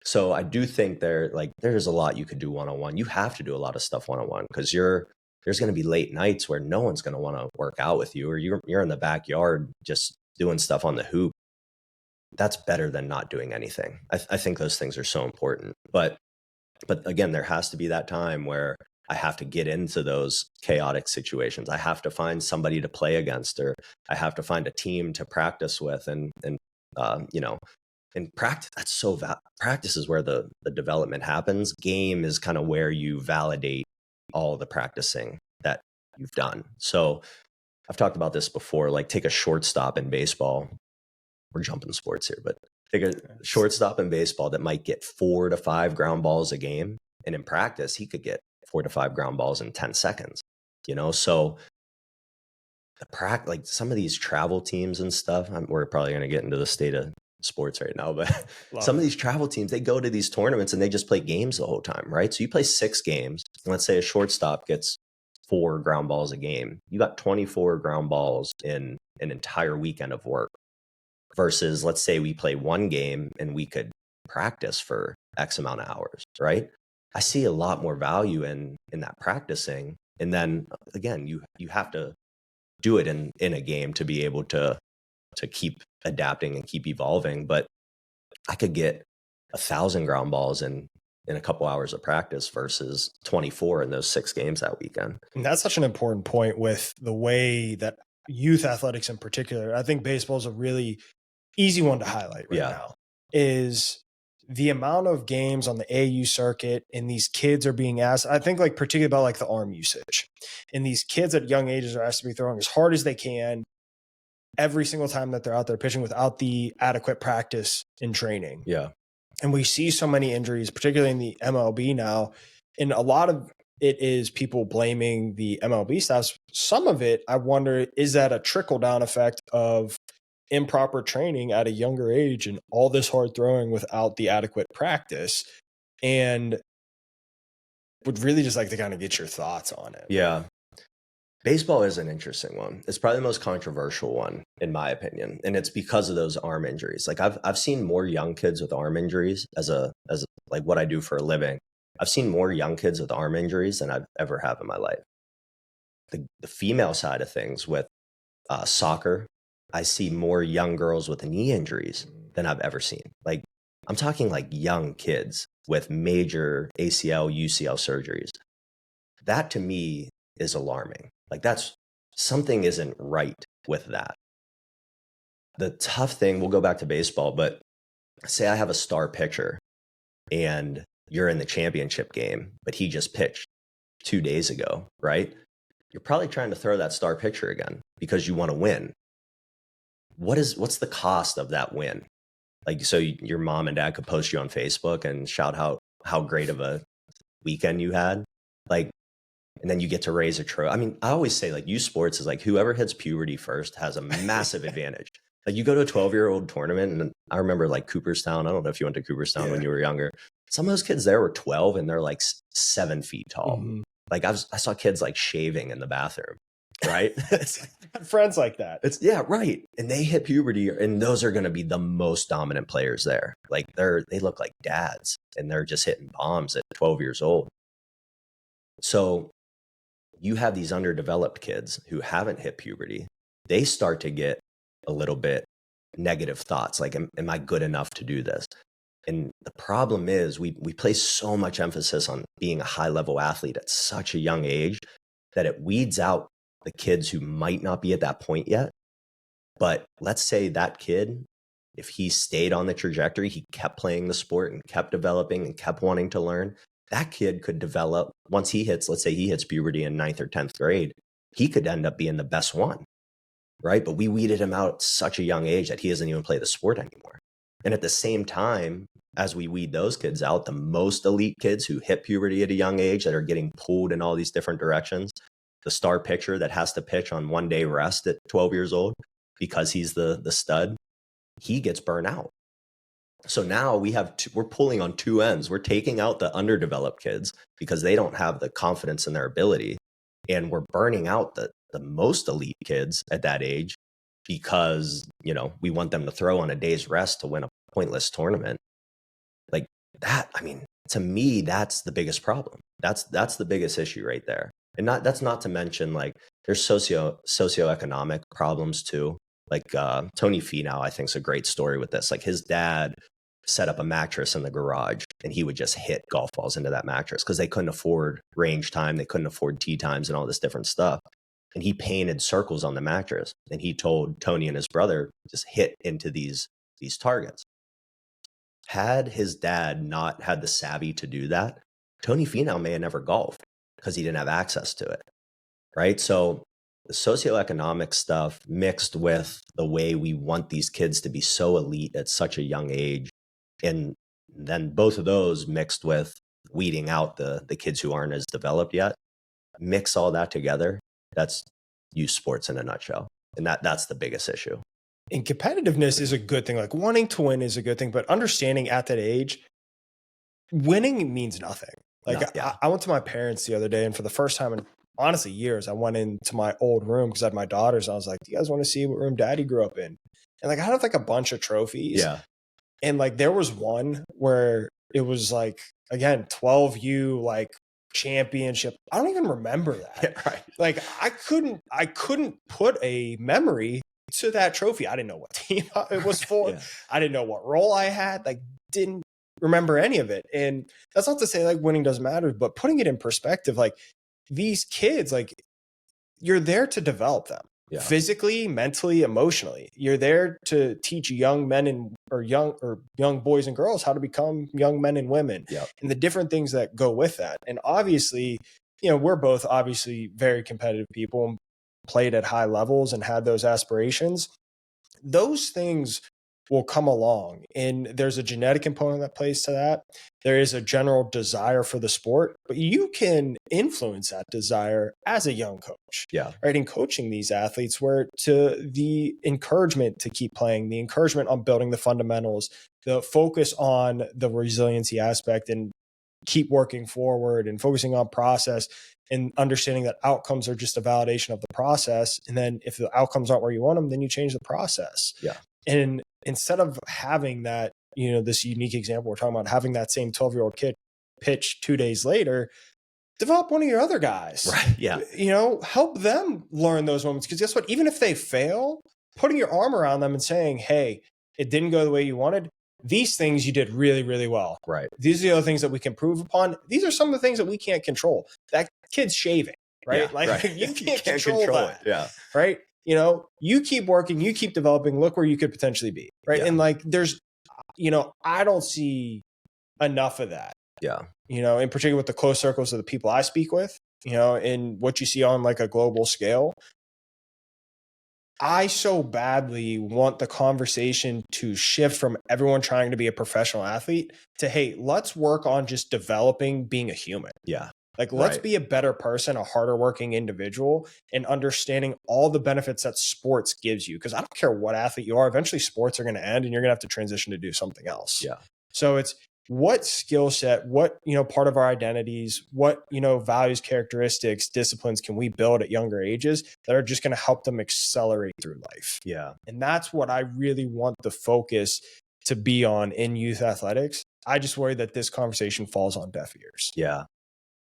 S2: So I do think there's a lot you could do one-on-one. You have to do a lot of stuff one-on-one because there's going to be late nights where no one's going to want to work out with you, or you're in the backyard just doing stuff on the hoop. That's better than not doing anything. I think those things are so important. But again, there has to be that time where I have to get into those chaotic situations. I have to find somebody to play against, or I have to find a team to practice with. And you know, in practice, practice is where the development happens. Game is kind of where you validate all the practicing that you've done. So I've talked about this before, like take a shortstop in baseball. We're jumping sports here, but take a shortstop in baseball that might get 4 to 5 ground balls a game. And in practice, he could get 4 to 5 ground balls in 10 seconds, you know? So like some of these travel teams and stuff, we're probably going to get into the state of sports right now, but some of these travel teams, they go to these tournaments and they just play games the whole time, right? So you play 6 games. Let's say a shortstop gets 4 ground balls a game. You got 24 ground balls in an entire weekend of work. Versus, let's say we play 1 game and we could practice for X amount of hours, right? I see a lot more value in that practicing. And then again, you have to do it in a game to be able to keep adapting and keep evolving. But I could get 1,000 ground balls in a couple hours of practice versus 24 in those 6 games that weekend.
S1: And that's such an important point with the way that youth athletics in particular. I think baseball is a really easy one to highlight right now, is the amount of games on the AU circuit, and these kids are being asked, I think like particularly about like the arm usage, and these kids at young ages are asked to be throwing as hard as they can every single time that they're out there pitching without the adequate practice and training.
S2: Yeah.
S1: And we see so many injuries, particularly in the MLB now, and a lot of it is people blaming the MLB staffs. Some of it, I wonder, is that a trickle down effect of improper training at a younger age and all this hard throwing without the adequate practice? And would really just like to kind of get your thoughts on it.
S2: Yeah. Baseball is an interesting one. It's probably the most controversial one, in my opinion. And it's because of those arm injuries. Like I've seen more young kids with arm injuries as like what I do for a living. I've seen more young kids with arm injuries than I've ever have in my life. The female side of things with soccer, I see more young girls with knee injuries than I've ever seen. Like I'm talking like young kids with major ACL, UCL surgeries. That to me is alarming. Like that's something isn't right with that. The tough thing, we'll go back to baseball, but say I have a star pitcher and you're in the championship game, but he just pitched 2 days ago, right? You're probably trying to throw that star pitcher again because you want to win. What's the cost of that win? Like, so your mom and dad could post you on Facebook and shout out how great of a weekend you had. Like, and then you get to raise a trophy. I mean, I always say like youth sports is like whoever hits puberty first has a massive advantage. Like you go to a 12-year-old tournament, and I remember like Cooperstown. I don't know if you went to Cooperstown when you were younger. Some of those kids there were 12 and they're like 7 feet tall. Mm-hmm. Like I saw kids like shaving in the bathroom, right?
S1: Friends like that.
S2: Right. And they hit puberty, and those are going to be the most dominant players there. Like they look like dads, and they're just hitting bombs at 12 years old. So you have these underdeveloped kids who haven't hit puberty. They start to get a little bit negative thoughts. Like, am I good enough to do this? And the problem is we place so much emphasis on being a high level athlete at such a young age that it weeds out the kids who might not be at that point yet. But let's say that kid, if he stayed on the trajectory, he kept playing the sport and kept developing and kept wanting to learn, that kid could develop once he hits, let's say he hits puberty in 9th or 10th grade, he could end up being the best one, right? But we weeded him out at such a young age that he doesn't even play the sport anymore. And at the same time, as we weed those kids out, the most elite kids who hit puberty at a young age that are getting pulled in all these different directions, the star pitcher that has to pitch on 1 day rest at 12 years old because he's the stud, he gets burnt out. So now we're pulling on 2 ends. We're taking out the underdeveloped kids because they don't have the confidence in their ability. And we're burning out the most elite kids at that age because, we want them to throw on a day's rest to win a pointless tournament. Like that, I mean, to me, that's the biggest problem. That's the biggest issue right there. And that's not to mention like there's socioeconomic problems too. Like Tony Finau, I think, is a great story with this. Like his dad set up a mattress in the garage, and he would just hit golf balls into that mattress because they couldn't afford range time. They couldn't afford tee times and all this different stuff. And he painted circles on the mattress, and he told Tony and his brother, just hit into these targets. Had his dad not had the savvy to do that, Tony Finau may have never golfed because he didn't have access to it, right? So the socioeconomic stuff mixed with the way we want these kids to be so elite at such a young age, and then both of those mixed with weeding out the kids who aren't as developed yet, mix all that together, that's youth sports in a nutshell. And that's the biggest issue.
S1: And competitiveness is a good thing. Like wanting to win is a good thing, but understanding at that age, winning means nothing. Like I went to my parents the other day, and for the first time in honestly years, I went into my old room because I had my daughters. I was like, do you guys want to see what room daddy grew up in? And like I had like a bunch of trophies.
S2: Yeah.
S1: And like there was one where it was like, again, 12U like championship. I don't even remember that.
S2: Yeah, right.
S1: Like I couldn't put a memory to that trophy. I didn't know what team it was for. Yeah. I didn't know what role I had. Like didn't remember any of it. And that's not to say like winning doesn't matter, but putting it in perspective, like these kids, like you're there to develop them. Yeah. Physically, mentally, emotionally. You're there to teach young men or young boys and girls how to become young men and women. Yep. And the different things that go with that. And obviously, you know, we're both obviously very competitive people and played at high levels and had those aspirations. Those things will come along, and there's a genetic component that plays to that. There is a general desire for the sport, but you can influence that desire as a young coach. Yeah. Right. In coaching these athletes, where to the encouragement to keep playing, the encouragement on building the fundamentals, the focus on the resiliency aspect and keep working forward and focusing on process and understanding that outcomes are just a validation of the process. And then if the outcomes aren't where you want them, then you change the process. Yeah. And instead of having that, you know, this unique example we're talking about, having that same 12-year-old kid pitch 2 days later, develop one of your other guys.
S2: Right. Yeah.
S1: You know, help them learn those moments. Because guess what? Even if they fail, putting your arm around them and saying, hey, it didn't go the way you wanted. These things you did really, really well. Right. These are the other things that we can improve upon. These are some of the things that we can't control. That kid's shaving, right? Yeah, like right. You can't control that.
S2: It. Yeah.
S1: Right. You know, you keep working, you keep developing, look where you could potentially be. Right. Yeah. And like, there's, you know, I don't see enough of that.
S2: Yeah.
S1: You know, in particular with the close circles of the people I speak with, you know, and what you see on like a global scale. I so badly want the conversation to shift from everyone trying to be a professional athlete to, hey, let's work on just developing being a human.
S2: Yeah.
S1: Like, let's be a better person, a harder working individual, and understanding all the benefits that sports gives you. Because I don't care what athlete you are, eventually sports are going to end and you're going to have to transition to do something else.
S2: Yeah.
S1: So it's what skill set, what, you know, part of our identities, what, you know, values, characteristics, disciplines can we build at younger ages that are just going to help them accelerate through life.
S2: Yeah.
S1: And that's what I really want the focus to be on in youth athletics. I just worry that this conversation falls on deaf ears.
S2: Yeah.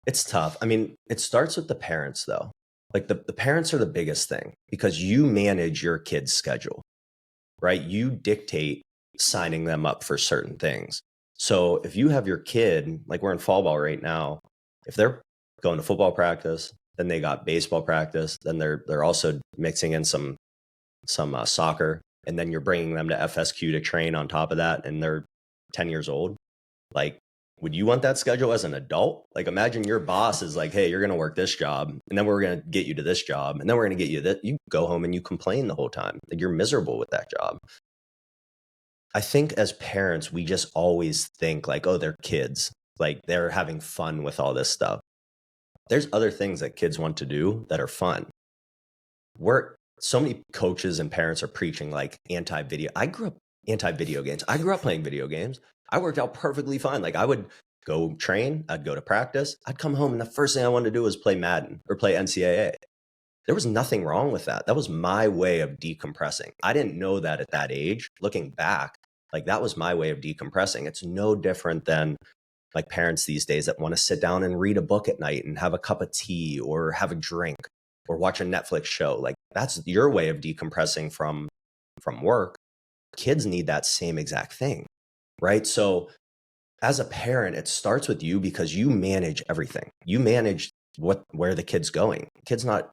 S2: It's tough. I mean, it starts with the parents though. Like the parents are the biggest thing because you manage your kid's schedule, right? You dictate signing them up for certain things. So if you have your kid, like we're in fall ball right now, if they're going to football practice, then they got baseball practice, then they're also mixing in some soccer, and then you're bringing them to FSQ to train on top of that, and they're 10 years old. Like, would you want that schedule as an adult? Like, imagine your boss is like, hey, you're going to work this job, and then we're going to get you to this job, and then we're going to get you that. You go home and you complain the whole time. Like, you're miserable with that job. I think as parents, we just always think like, oh, they're kids. Like, they're having fun with all this stuff. There's other things that kids want to do that are fun. So many coaches and parents are preaching like anti-video. I grew up anti-video games. I grew up playing video games. I worked out perfectly fine. Like, I would go train, I'd go to practice, I'd come home, and the first thing I wanted to do was play Madden or play NCAA. There was nothing wrong with that. That was my way of decompressing. I didn't know that at that age. Looking back, like, that was my way of decompressing. It's no different than like parents these days that want to sit down and read a book at night and have a cup of tea or have a drink or watch a Netflix show. Like, that's your way of decompressing from work. Kids need that same exact thing. right? So as a parent, it starts with you because you manage everything. You manage where the kid's going. The kid's not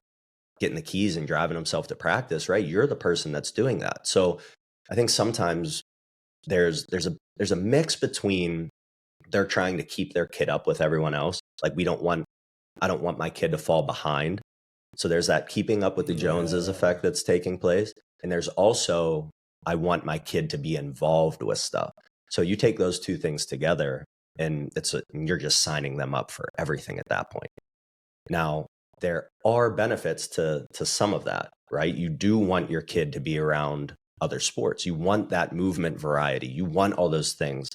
S2: getting the keys and driving himself to practice, right? You're the person that's doing that. So I think sometimes there's a mix between they're trying to keep their kid up with everyone else. Like I don't want my kid to fall behind. So there's that keeping up with the Joneses effect that's taking place. And there's also, I want my kid to be involved with stuff. So you take those two things together and you're just signing them up for everything at that point. Now, there are benefits to some of that, right? You do want your kid to be around other sports. You want that movement variety. You want all those things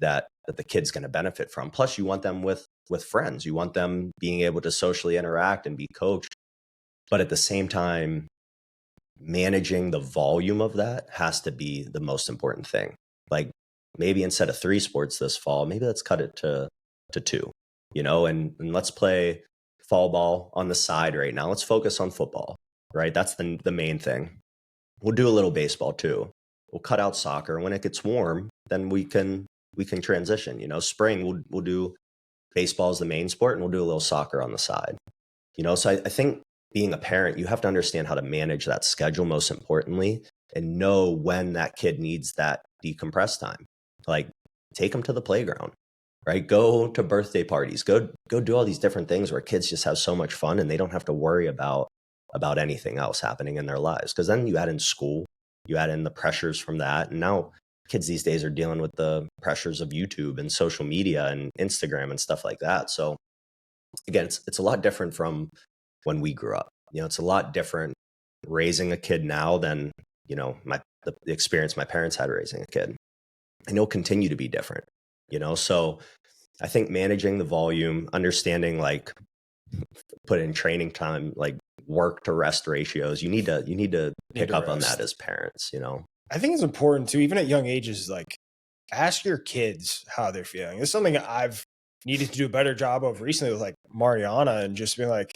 S2: that the kid's going to benefit from. Plus, you want them with friends. You want them being able to socially interact and be coached. But at the same time, managing the volume of that has to be the most important thing. Like maybe instead of 3 sports this fall, maybe let's cut it to 2, and let's play fall ball on the side right now. Let's focus on football, right? That's the main thing. We'll do a little baseball too. We'll cut out soccer. When it gets warm, then we can transition. Spring we'll do baseball as the main sport, and we'll do a little soccer on the side. So I think being a parent, you have to understand how to manage that schedule most importantly, and know when that kid needs that decompress time. Like take them to the playground, right? Go to birthday parties, go do all these different things where kids just have so much fun and they don't have to worry about anything else happening in their lives. Because then you add in school, you add in the pressures from that. And now kids these days are dealing with the pressures of YouTube and social media and Instagram and stuff like that. So again, it's a lot different from when we grew up. It's a lot different raising a kid now than, the experience my parents had raising a kid. And it'll continue to be different, So I think managing the volume, understanding like put in training time, like work to rest ratios, you need to pick up on that as parents,
S1: I think it's important too, even at young ages, like ask your kids how they're feeling. It's something I've needed to do a better job of recently with like Mariana, and just being like,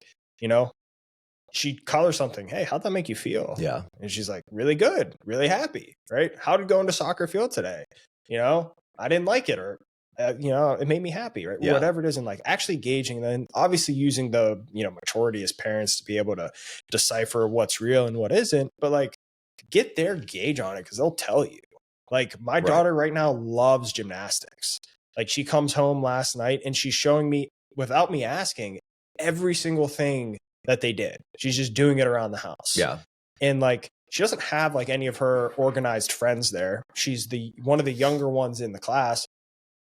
S1: she'd call her something. Hey, how'd that make you feel?
S2: Yeah.
S1: And she's like, really good, really happy. Right. How did going to soccer feel today? I didn't like it, or, it made me happy. Right.
S2: Yeah.
S1: Whatever it is. And like actually gauging, then obviously using the, maturity as parents to be able to decipher what's real and what isn't, but like get their gauge on it, because they'll tell you. Like my daughter right now loves gymnastics. Like she comes home last night and she's showing me, without me asking, every single thing that they did. She's just doing it around the house.
S2: Yeah.
S1: And like she doesn't have like any of her organized friends there. She's one of the younger ones in the class,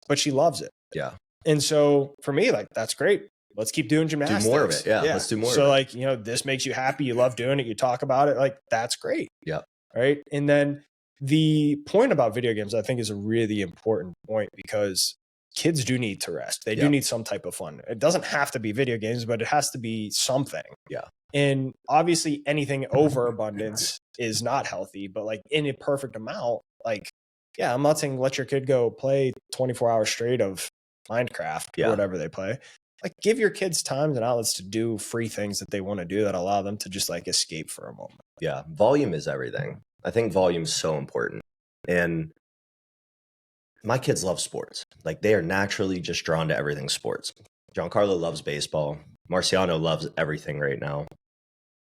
S1: but she loves it.
S2: Yeah.
S1: And so for me, like that's great. Let's keep doing gymnastics.
S2: Do more of it. Yeah. Let's do more.
S1: So like, this makes you happy. You love doing it. You talk about it. Like that's great.
S2: Yeah.
S1: Right. And then the point about video games, I think, is a really important point, because kids do need to rest. They do need some type of fun. It doesn't have to be video games, but it has to be something.
S2: Yeah.
S1: And obviously anything overabundance is not healthy, but like in a perfect amount, like, yeah, I'm not saying let your kid go play 24 hours straight of Minecraft or whatever they play. Like give your kids times and outlets to do free things that they want to do that allow them to just like escape for a moment.
S2: Yeah. Volume is everything. I think volume is so important. And my kids love sports. Like they are naturally just drawn to everything sports. Giancarlo loves baseball. Marciano loves everything right now.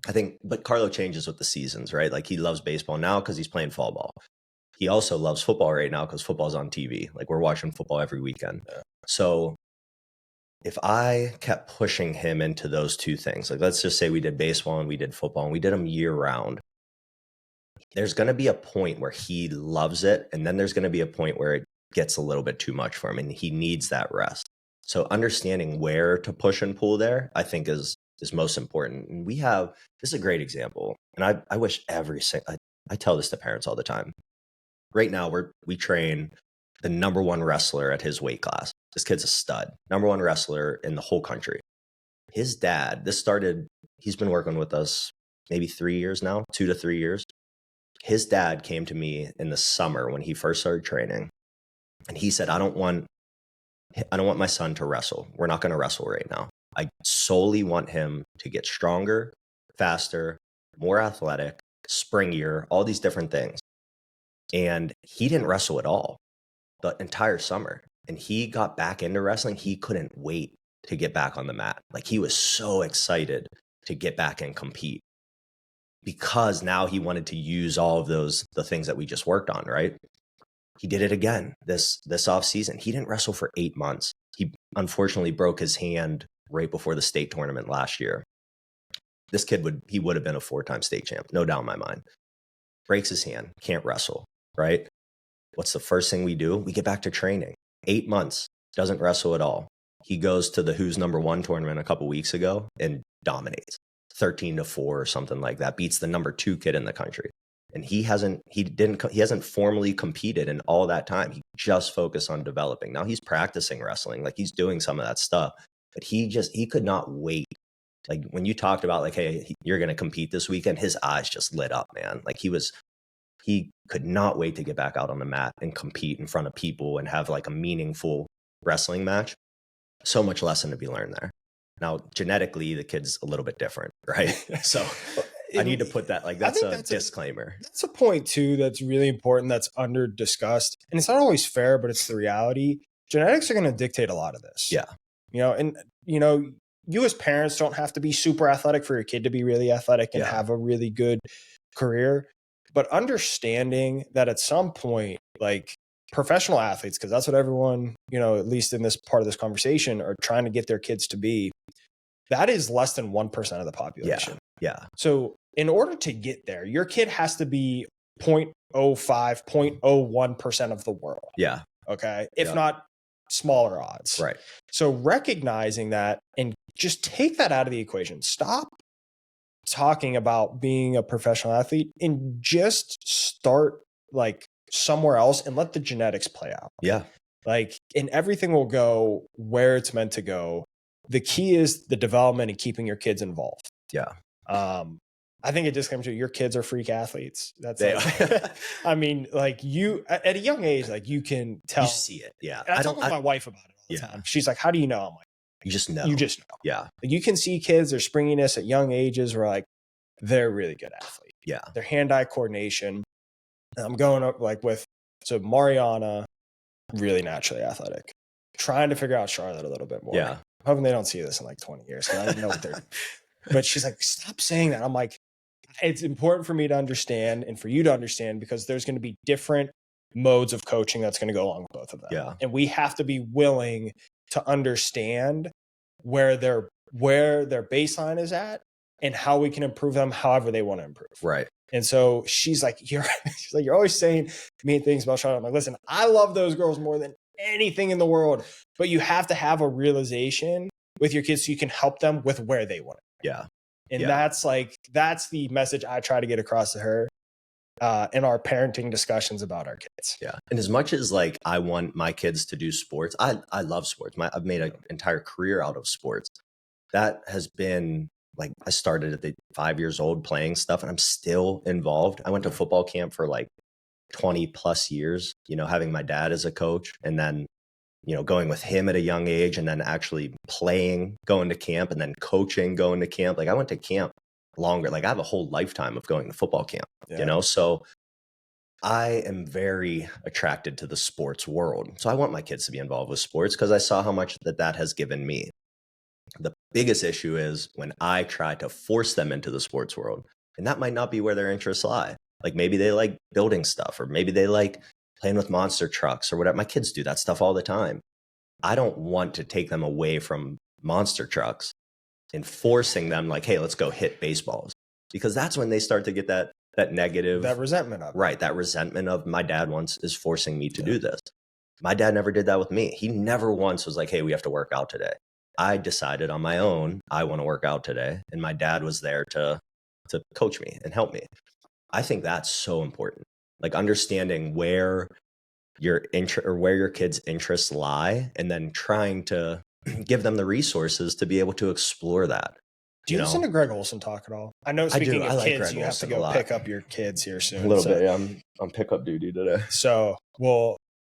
S2: I think, but Carlo changes with the seasons, right? Like he loves baseball now because he's playing fall ball. He also loves football right now because football's on TV. Like we're watching football every weekend. Yeah. So if I kept pushing him into those two things, like let's just say we did baseball and we did football and we did them year round, there's going to be a point where he loves it. And then there's going to be a point where it gets a little bit too much for him and he needs that rest. So understanding where to push and pull there, I think is most important. And this is a great example. And I wish I tell this to parents all the time. Right now, we train the number one wrestler at his weight class. This kid's a stud, number one wrestler in the whole country. His dad, he's been working with us maybe 3 years now, 2 to 3 years. His dad came to me in the summer when he first started training. And he said, I don't want my son to wrestle. We're not going to wrestle right now. I solely want him to get stronger, faster, more athletic, springier, all these different things. And he didn't wrestle at all. the entire summer. And he got back into wrestling. He couldn't wait to get back on the mat. Like, he was so excited to get back and compete, because now he wanted to use all of the things that we just worked on, right? He did it again this off season. He didn't wrestle for 8 months. He unfortunately broke his hand right before the state tournament last year. This kid would have been a 4-time state champ, no doubt in my mind. Breaks his hand, can't wrestle, right? What's the first thing we do? We get back to training. 8 months, doesn't wrestle at all. He goes to the Who's Number One tournament a couple weeks ago and dominates 13-4 or something like that, beats the number 2 kid in the country. And he hasn't formally competed in all that time. He just focused on developing. Now he's practicing wrestling, like he's doing some of that stuff, but he could not wait. Like, when you talked about like, hey, you're going to compete this weekend, his eyes just lit up, man. Like, he could not wait to get back out on the mat and compete in front of people and have like a meaningful wrestling match. So much lesson to be learned there. Now, genetically, the kid's a little bit different, right? So I need to put that, like, that's a disclaimer.
S1: That's a point too that's really important, that's under discussed. And it's not always fair, but it's the reality. Genetics are going to dictate a lot of this.
S2: Yeah.
S1: You as parents don't have to be super athletic for your kid to be really athletic and have a really good career. But understanding that at some point, like, professional athletes, because that's what everyone, at least in this part of this conversation, are trying to get their kids to be, that is less than 1% of the population.
S2: Yeah.
S1: So in order to get there, your kid has to be 0.05, 0.01% of the world.
S2: Yeah.
S1: Okay. If not smaller odds.
S2: Right.
S1: So recognizing that, and just take that out of the equation. Stop talking about being a professional athlete and just start like somewhere else and let the genetics play out.
S2: Yeah.
S1: Like, and everything will go where it's meant to go. The key is the development and keeping your kids involved.
S2: Yeah.
S1: I think it just comes to your kids are freak athletes. That's
S2: they
S1: are. I mean, like, you at a young age, like, you can tell.
S2: You see it. Yeah.
S1: And I talk with my wife about it all the time. She's like, how do you know? I'm like,
S2: you just know.
S1: You just know.
S2: Yeah.
S1: Like, you can see kids, their springiness at young ages where, like, they're really good athletes.
S2: Yeah.
S1: Their hand-eye coordination. And I'm going up like so Mariana, really naturally athletic. Trying to figure out Charlotte a little bit more.
S2: Yeah.
S1: I'm hoping they don't see this in like 20 years. I don't know what they're. But she's like, stop saying that. I'm like, it's important for me to understand and for you to understand, because there's going to be different modes of coaching that's going to go along with both of them.
S2: Yeah.
S1: And we have to be willing to understand where their baseline is at and how we can improve them however they want to improve.
S2: Right.
S1: And so she's like, you're always saying mean things about Charlotte. I'm like, listen, I love those girls more than anything in the world, but you have to have a realization with your kids so you can help them with where they want it.
S2: Yeah.
S1: And that's the message I try to get across to her in our parenting discussions about our kids.
S2: Yeah. And as much as like I want my kids to do sports, I love sports. I've made an entire career out of sports. That has been like, I started at 5 years old playing stuff and I'm still involved. I went to football camp for like 20 plus years, having my dad as a coach, and then, going with him at a young age, and then actually playing, going to camp, and then coaching, going to camp. Like, I went to camp longer. Like, I have a whole lifetime of going to football camp, so I am very attracted to the sports world. So I want my kids to be involved with sports because I saw how much that has given me. The biggest issue is when I try to force them into the sports world, and that might not be where their interests lie. Like, maybe they like building stuff, or maybe they like playing with monster trucks or whatever. My kids do that stuff all the time. I don't want to take them away from monster trucks and forcing them like, hey, let's go hit baseballs, because that's when they start to get that negative,
S1: that resentment of it.
S2: Right. That resentment of, my dad once is forcing me to do this. My dad never did that with me. He never once was like, hey, we have to work out today. I decided on my own, I want to work out today. And my dad was there to coach me and help me. I think that's so important. Like, understanding where your kids' interests lie, and then trying to give them the resources to be able to explore that.
S1: Do you listen to Greg Olson talk at all? I know, speaking of kids, Greg, you have to go pick up your kids here soon.
S2: A little bit. Yeah, I'm pickup duty today.
S1: So we'll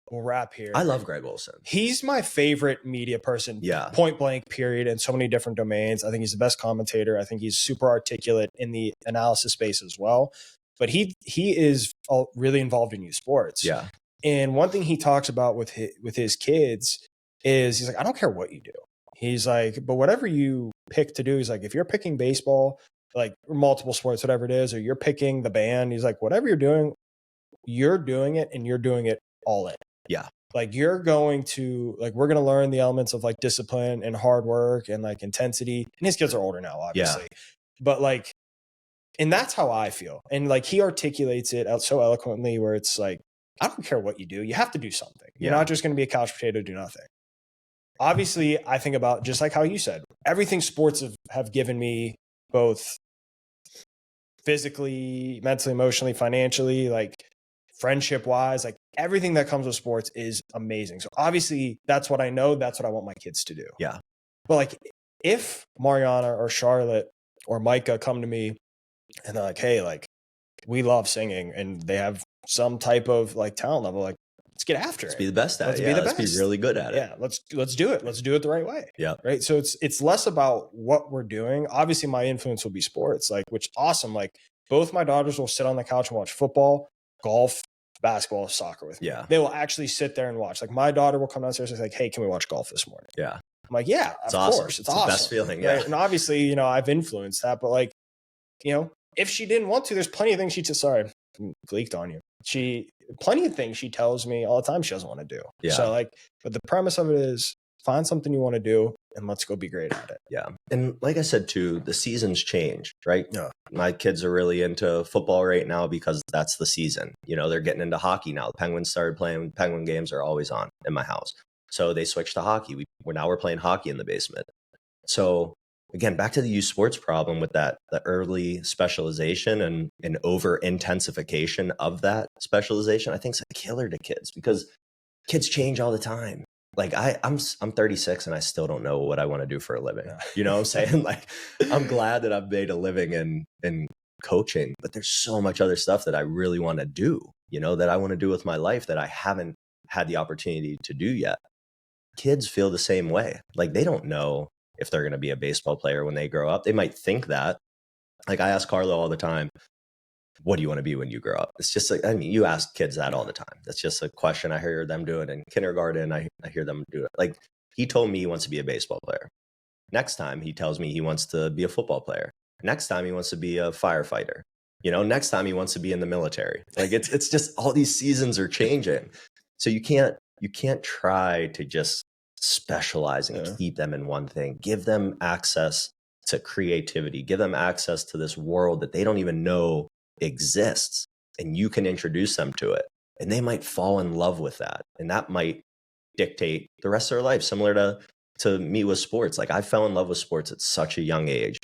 S1: wrap here.
S2: I love Greg Olson.
S1: He's my favorite media person.
S2: Yeah.
S1: Point blank, period, in so many different domains. I think he's the best commentator. I think he's super articulate in the analysis space as well. But he is really involved in youth sports.
S2: Yeah.
S1: And one thing he talks about with his kids is he's like, I don't care what you do. He's like, but whatever you pick to do, he's like, if you're picking baseball, like multiple sports, whatever it is, or you're picking the band, he's like, whatever you're doing it and you're doing it all in.
S2: Yeah.
S1: Like you're going to, like, we're going to learn the elements of like discipline and hard work and like intensity. And his kids are older now, obviously. Yeah. But like, and that's how I feel. And like he articulates it out so eloquently where it's like, I don't care what you do. You have to do something. You're not just going to be a couch potato, do nothing. Obviously, I think about just like how you said, everything sports have given me, both physically, mentally, emotionally, financially, like friendship wise, like everything that comes with sports is amazing. So obviously that's what I know. That's what I want my kids to do.
S2: Yeah.
S1: But like if Mariana or Charlotte or Micah come to me and they're like, hey, like we love singing, and they have some type of like talent level, like let's get after it.
S2: Let's be the best at it. Let's be really good at it.
S1: Yeah, let's do it. Let's do it the right way.
S2: Yeah.
S1: Right. So it's less about what we're doing. Obviously, my influence will be sports, like, which awesome. Like both my daughters will sit on the couch and watch football, golf, basketball, soccer with me.
S2: Yeah.
S1: They will actually sit there and watch. Like my daughter will come downstairs and say, like, hey, can we watch golf this morning?
S2: Yeah.
S1: I'm like, yeah, of course. It's awesome.
S2: The best feeling. Yeah.
S1: Right? And obviously, you know, I've influenced that, but like, you know, if she didn't want to, there's plenty of things sorry, gleeked on you. Plenty of things she tells me all the time she doesn't want to do.
S2: Yeah.
S1: So like, but the premise of it is find something you want to do and let's go be great at it.
S2: Yeah. And like I said, too, the seasons change, right?
S1: Yeah.
S2: My kids are really into football right now because that's the season. You know, they're getting into hockey now. The Penguins started playing. Penguin games are always on in my house. So they switched to hockey. We're playing hockey in the basement. So again, back to the youth sports problem with the early specialization and over intensification of that specialization, I think is a killer to kids because kids change all the time. Like I'm 36 and I still don't know what I want to do for a living. Yeah. You know what I'm saying? Like I'm glad that I've made a living in coaching, but there's so much other stuff that I really want to do, you know, that I want to do with my life that I haven't had the opportunity to do yet. Kids feel the same way. Like they don't know if they're going to be a baseball player when they grow up. They might think that. Like I ask Carlo all the time, what do you want to be when you grow up? It's just like, I mean, you ask kids that all the time. That's just a question I hear them do it in kindergarten. I hear them do it. Like he told me he wants to be a baseball player. Next time he tells me he wants to be a football player. Next time he wants to be a firefighter. You know, next time he wants to be in the military. Like it's just all these seasons are changing. So you can't try to just specialize and keep them in one thing. Give them access to creativity. Give them access to this world that they don't even know exists, and you can introduce them to it, and they might fall in love with that, and that might dictate the rest of their life. Similar to me with sports. Like I fell in love with sports at such a young age,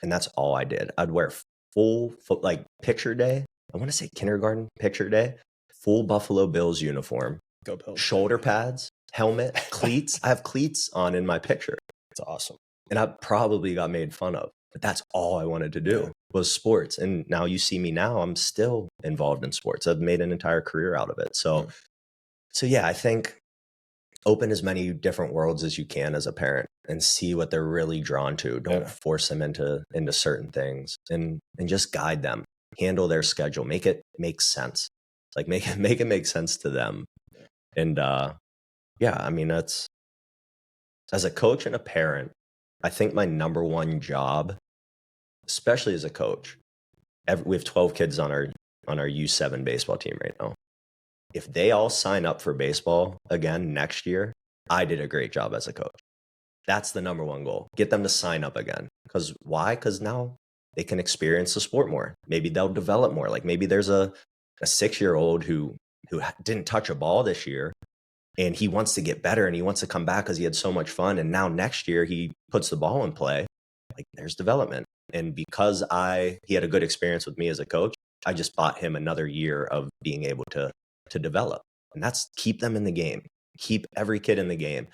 S2: and that's all I did. I'd wear full like picture day. I want to say kindergarten picture day, full Buffalo Bills uniform,
S1: go Bills,
S2: shoulder pads, helmet, cleats. I have cleats on in my picture.
S1: It's awesome.
S2: And I probably got made fun of, but that's all I wanted to do was sports. And now you see me now, I'm still involved in sports. I've made an entire career out of it. So yeah, I think open as many different worlds as you can as a parent and see what they're really drawn to. Don't force them into certain things, and just guide them, handle their schedule, make it make sense. Like make it make sense to them. And yeah, I mean, that's, as a coach and a parent, I think my number one job, especially as a coach, we have 12 kids on our U7 baseball team right now. If they all sign up for baseball again next year, I did a great job as a coach. That's the number one goal. Get them to sign up again. Because why? Because now they can experience the sport more. Maybe they'll develop more. Like maybe there's a 6-year-old who didn't touch a ball this year, and he wants to get better and he wants to come back because he had so much fun. And now next year he puts the ball in play. Like there's development. And because he had a good experience with me as a coach, I just bought him another year of being able to develop. And that's keep them in the game. Keep every kid in the game.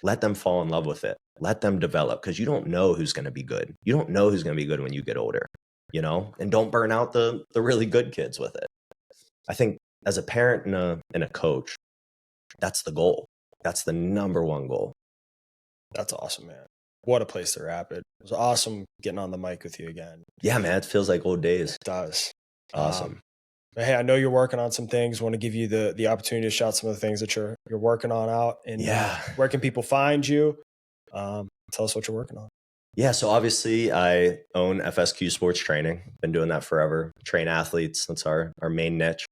S2: Let them fall in love with it. Let them develop, because you don't know who's going to be good. You don't know who's going to be good when you get older, you know, and don't burn out the really good kids with it. I think as a parent and a coach, that's the goal. That's the number one goal.
S1: That's awesome, man. What a place to wrap it. It was awesome getting on the mic with you again.
S2: Yeah, man. It feels like old days.
S1: It does.
S2: Awesome.
S1: But hey, I know you're working on some things. Want to give you the opportunity to shout some of the things that you're working on out. And where can people find you? Tell us what you're working on.
S2: Yeah, so obviously I own FSQ Sports Training. Been doing that forever. Train athletes. That's our main niche.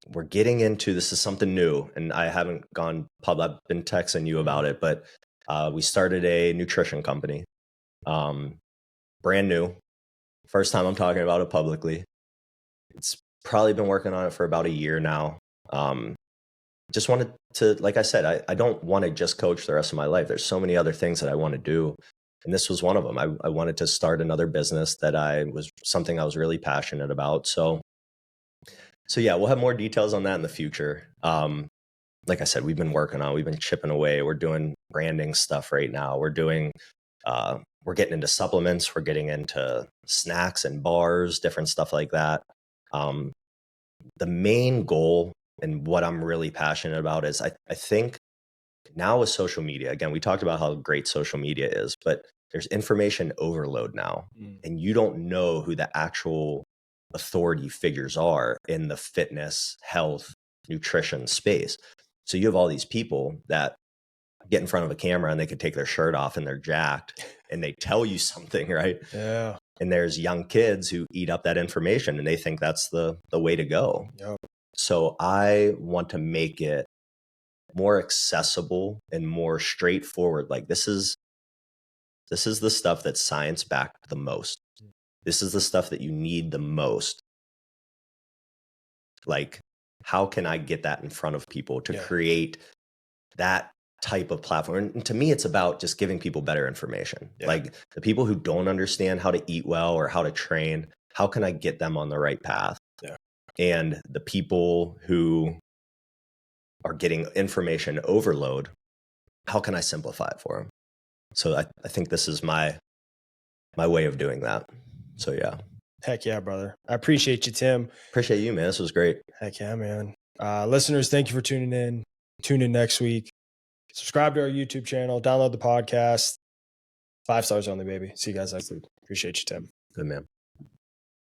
S2: We're getting into, this is something new, and I haven't gone public. I've been texting you about it, but we started a nutrition company. Brand new. First time I'm talking about it publicly. It's probably been working on it for about a year now. Just wanted to, like I said, I don't want to just coach the rest of my life. There's so many other things that I want to do. And this was one of them. I wanted to start another business that something I was really passionate about. So yeah, we'll have more details on that in the future. Like I said, we've been chipping away. We're doing branding stuff right now. We're getting into supplements. We're getting into snacks and bars, different stuff like that. The main goal and what I'm really passionate about is I think now with social media, again, we talked about how great social media is, but there's information overload now, and you don't know who the actual authority figures are in the fitness, health, nutrition space. So you have all these people that get in front of a camera and they could take their shirt off and they're jacked and they tell you something, right?
S1: Yeah.
S2: And there's young kids who eat up that information and they think that's the way to go.
S1: Yep.
S2: So I want to make it more accessible and more straightforward. Like this is the stuff that's science backed the most. This is the stuff that you need the most. Like, how can I get that in front of people to create that type of platform? And to me, it's about just giving people better information. Yeah. Like the people who don't understand how to eat well or how to train, how can I get them on the right path?
S1: Yeah.
S2: And the people who are getting information overload, how can I simplify it for them? So I think this is my way of doing that. So yeah.
S1: Heck yeah, brother. I appreciate you, Tim.
S2: Appreciate you, man. This was great.
S1: Heck yeah, man. Listeners, thank you for tuning in. Tune in next week. Subscribe to our YouTube channel. Download the podcast. 5 stars only, baby. See you guys next week. Appreciate you, Tim.
S2: Good, man.